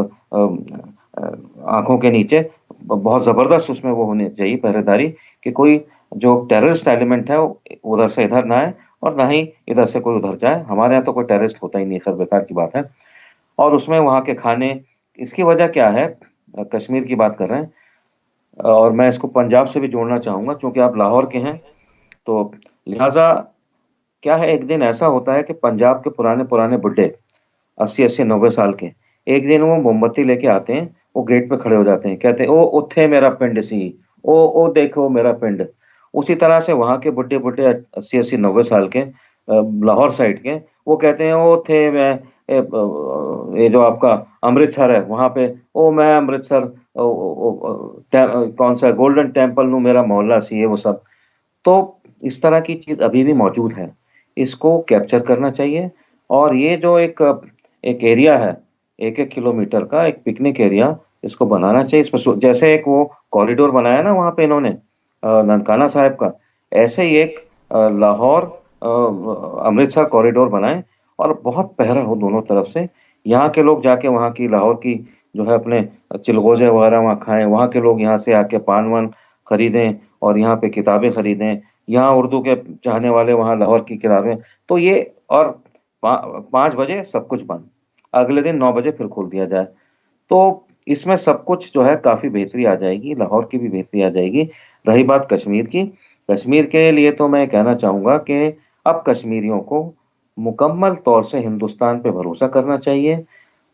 आंखों के नीचे बहुत जबरदस्त उसमें वो होनी चाहिए पहरेदारी कि कोई जो टेररिस्ट एलिमेंट है वो उधर से इधर ना आए और ना ही इधर से कोई उधर जाए। हमारे यहाँ तो कोई टेररिस्ट होता ही नहीं, खैर बेकार की बात है। और उसमें वहाँ के खाने, इसकी वजह क्या है, कश्मीर की बात कर रहे हैं और मैं इसको पंजाब से भी जोड़ना चाहूँगा क्योंकि आप लाहौर के हैं, तो लिहाजा क्या है, एक दिन ऐसा होता है कि पंजाब के पुराने पुराने बुड्ढे 80 80 90 साल के, एक दिन वो मोमबत्ती लेके आते हैं, वो गेट पे खड़े हो जाते हैं, कहते हैं ओ उत्थे मेरा पिंड सी, ओ देखो मेरा पिंड। उसी तरह से वहाँ के बुड्ढे बुड्ढे 80 80 90 साल के लाहौर साइड के, वो कहते हैं ओ थे मैं ये जो आपका अमृतसर है वहाँ पे, ओ मैं अमृतसर कौन सा गोल्डन टेम्पल नू मेरा मोहल्ला सी, ये वो सब। तो इस तरह की चीज़ अभी भी मौजूद है। इसको कैप्चर करना चाहिए और ये जो एक एरिया है, 1-1 किलोमीटर का एक पिकनिक एरिया, इसको बनाना चाहिए। इसमें जैसे एक वो कॉरिडोर बनाया ना वहाँ पे इन्होंने ननकाना साहिब का, ऐसे ही एक लाहौर अमृतसर कॉरिडोर बनाएँ और बहुत पहरा हो दोनों तरफ से। यहाँ के लोग जाके वहाँ की लाहौर की जो है अपने चिलगोज़े वगैरह वहाँ खाएँ, वहाँ के लोग यहाँ से आके पान-वान खरीदें और यहाँ पे किताबें खरीदें। यहाँ उर्दू के चाहने वाले वहाँ लाहौर की किताबें, तो ये और 5 बजे सब कुछ बंद। अगले दिन 9 बजे फिर खोल दिया जाए। तो इसमें सब कुछ जो है काफ़ी बेहतरी आ जाएगी, लाहौर की भी बेहतरी आ जाएगी। रही बात कश्मीर की, कश्मीर के लिए तो मैं कहना चाहूँगा कि अब कश्मीरियों को मुकम्मल तौर से हिंदुस्तान पे भरोसा करना चाहिए।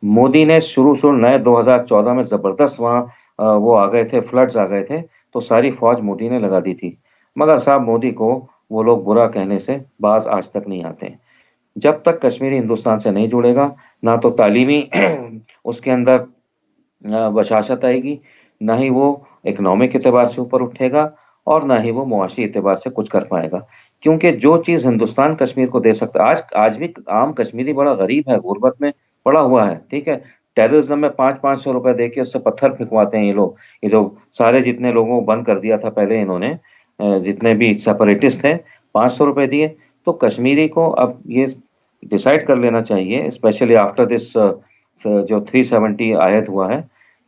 मोदी ने शुरू-शुरू नए 2014 में ज़बरदस्त वहाँ वो आ गए थे, फ्लड्स आ गए थे, तो सारी फ़ौज मोदी ने लगा दी थी। मगर साहब मोदी को वो लोग बुरा कहने से बाज़ आज तक नहीं आते। जब तक कश्मीरी हिंदुस्तान से नहीं जुड़ेगा, ना तो तालीमी उसके अंदर बशाशत आएगी, ना ही वो इकोनॉमिक एतबार से ऊपर उठेगा और ना ही वो मुआशी एतबार से कुछ कर पाएगा। क्योंकि जो चीज़ हिंदुस्तान कश्मीर को दे सकता है आज भी आम कश्मीरी बड़ा गरीब है, गुर्बत में पड़ा हुआ है, ठीक है? टेररिज़्म में 5-5 सौ रुपए देके उससे पत्थर फेंकवाते हैं ये लोग। ये जो सारे जितने लोगों को बंद कर दिया था पहले इन्होंने जितने भी सेपरेटिस्ट थे, 500 रुपए दिए। तो कश्मीरी को अब ये डिसाइड कर लेना चाहिए स्पेशली आफ्टर दिस जो 370 आयत हुआ है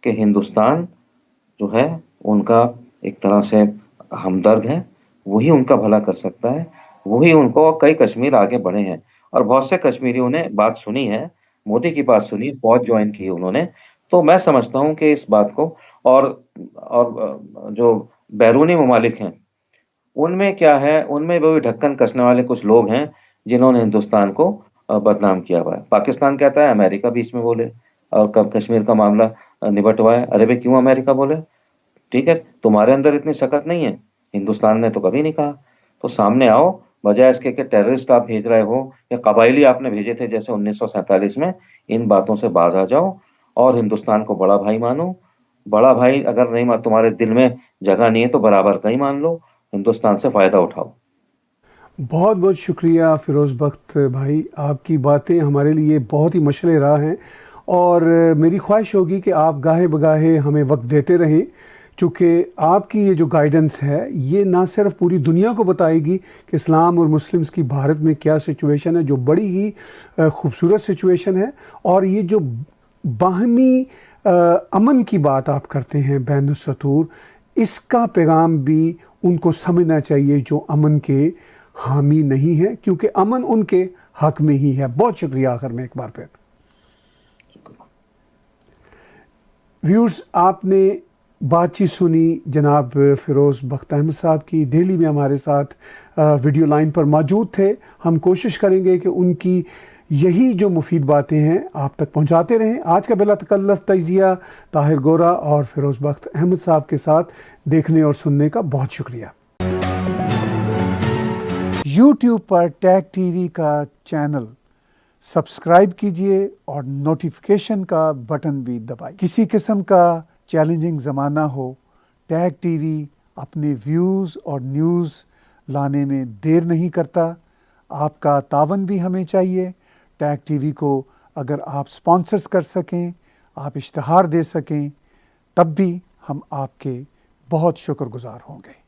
कि हिंदुस्तान जो है उनका एक तरह से हमदर्द है, वही उनका भला कर सकता है, वही उनको और कई कश्मीर आगे बढ़े हैं और बहुत से कश्मीरियों ने बात सुनी है, मोदी की बात सुनी, फौज जॉइन की उन्होंने। तो मैं समझता हूँ कि इस बात को और जो बैरूनी ममालिक हैं, उनमें क्या है, उनमें भी ढक्कन कसने वाले कुछ लोग हैं, जिन्होंने हिंदुस्तान को बदनाम किया हुआ है। पाकिस्तान कहता है अमेरिका बीच में बोले और कब कश्मीर का मामला निबटवाए। अरे भई क्यों अमेरिका बोले? ठीक है, तुम्हारे अंदर इतनी सकत नहीं है, हिंदुस्तान ने तो कभी नहीं कहा। तो सामने आओ, बजाय इसके कि टेररिस्ट आप भेज रहे हो या कबायली आपने भेजे थे जैसे 1947 में, इन बातों से बाज आ जाओ और हिंदुस्तान को बड़ा भाई मानो। बड़ा भाई अगर नहीं मा तुम्हारे दिल में जगह नहीं है तो बराबर का ही मान लो, हिंदुस्तान से फ़ायदा उठाओ। बहुत बहुत शुक्रिया फ़िरोज़ बख्त भाई, आपकी बातें हमारे लिए बहुत ही मशअल राह हैं और मेरी ख्वाहिश होगी कि आप गाहे बगाहे हमें वक्त देते रहें, चूँकि आपकी ये जो गाइडेंस है ये ना सिर्फ पूरी दुनिया को बताएगी कि इस्लाम और मुस्लिम्स की भारत में क्या सिचुएशन है, जो बड़ी ही खूबसूरत सिचुएशन है, और ये जो बाहमी अमन की बात आप करते हैं बैन सतूर, इसका पैगाम भी उनको समझना चाहिए जो अमन के हामी नहीं है, क्योंकि अमन उनके हक में ही है। बहुत शुक्रिया आखिर में एक बार फिर। व्यूअर्स, आपने बातचीत सुनी जनाब फ़िरोज़ बख्त अहमद साहब की, दिल्ली में हमारे साथ वीडियो लाइन पर मौजूद थे। हम कोशिश करेंगे कि उनकी यही जो मुफीद बातें हैं आप तक पहुंचाते रहें। आज का बिला तकल्लुफ़ तजिया ताहिर गोरा और फ़िरोज़ बख्त अहमद साहब के साथ देखने और सुनने का बहुत शुक्रिया। YouTube पर टैग टीवी का चैनल सब्सक्राइब कीजिए और नोटिफिकेशन का बटन भी दबाइए। किसी किस्म का चैलेंजिंग ज़माना हो, टैग टीवी अपने व्यूज़ और न्यूज़ लाने में देर नहीं करता। आपका तावन भी हमें चाहिए। टैग टीवी को अगर आप स्पॉन्सर्स कर सकें, आप इश्तहार दे सकें, तब भी हम आपके बहुत शुक्रगुज़ार होंगे।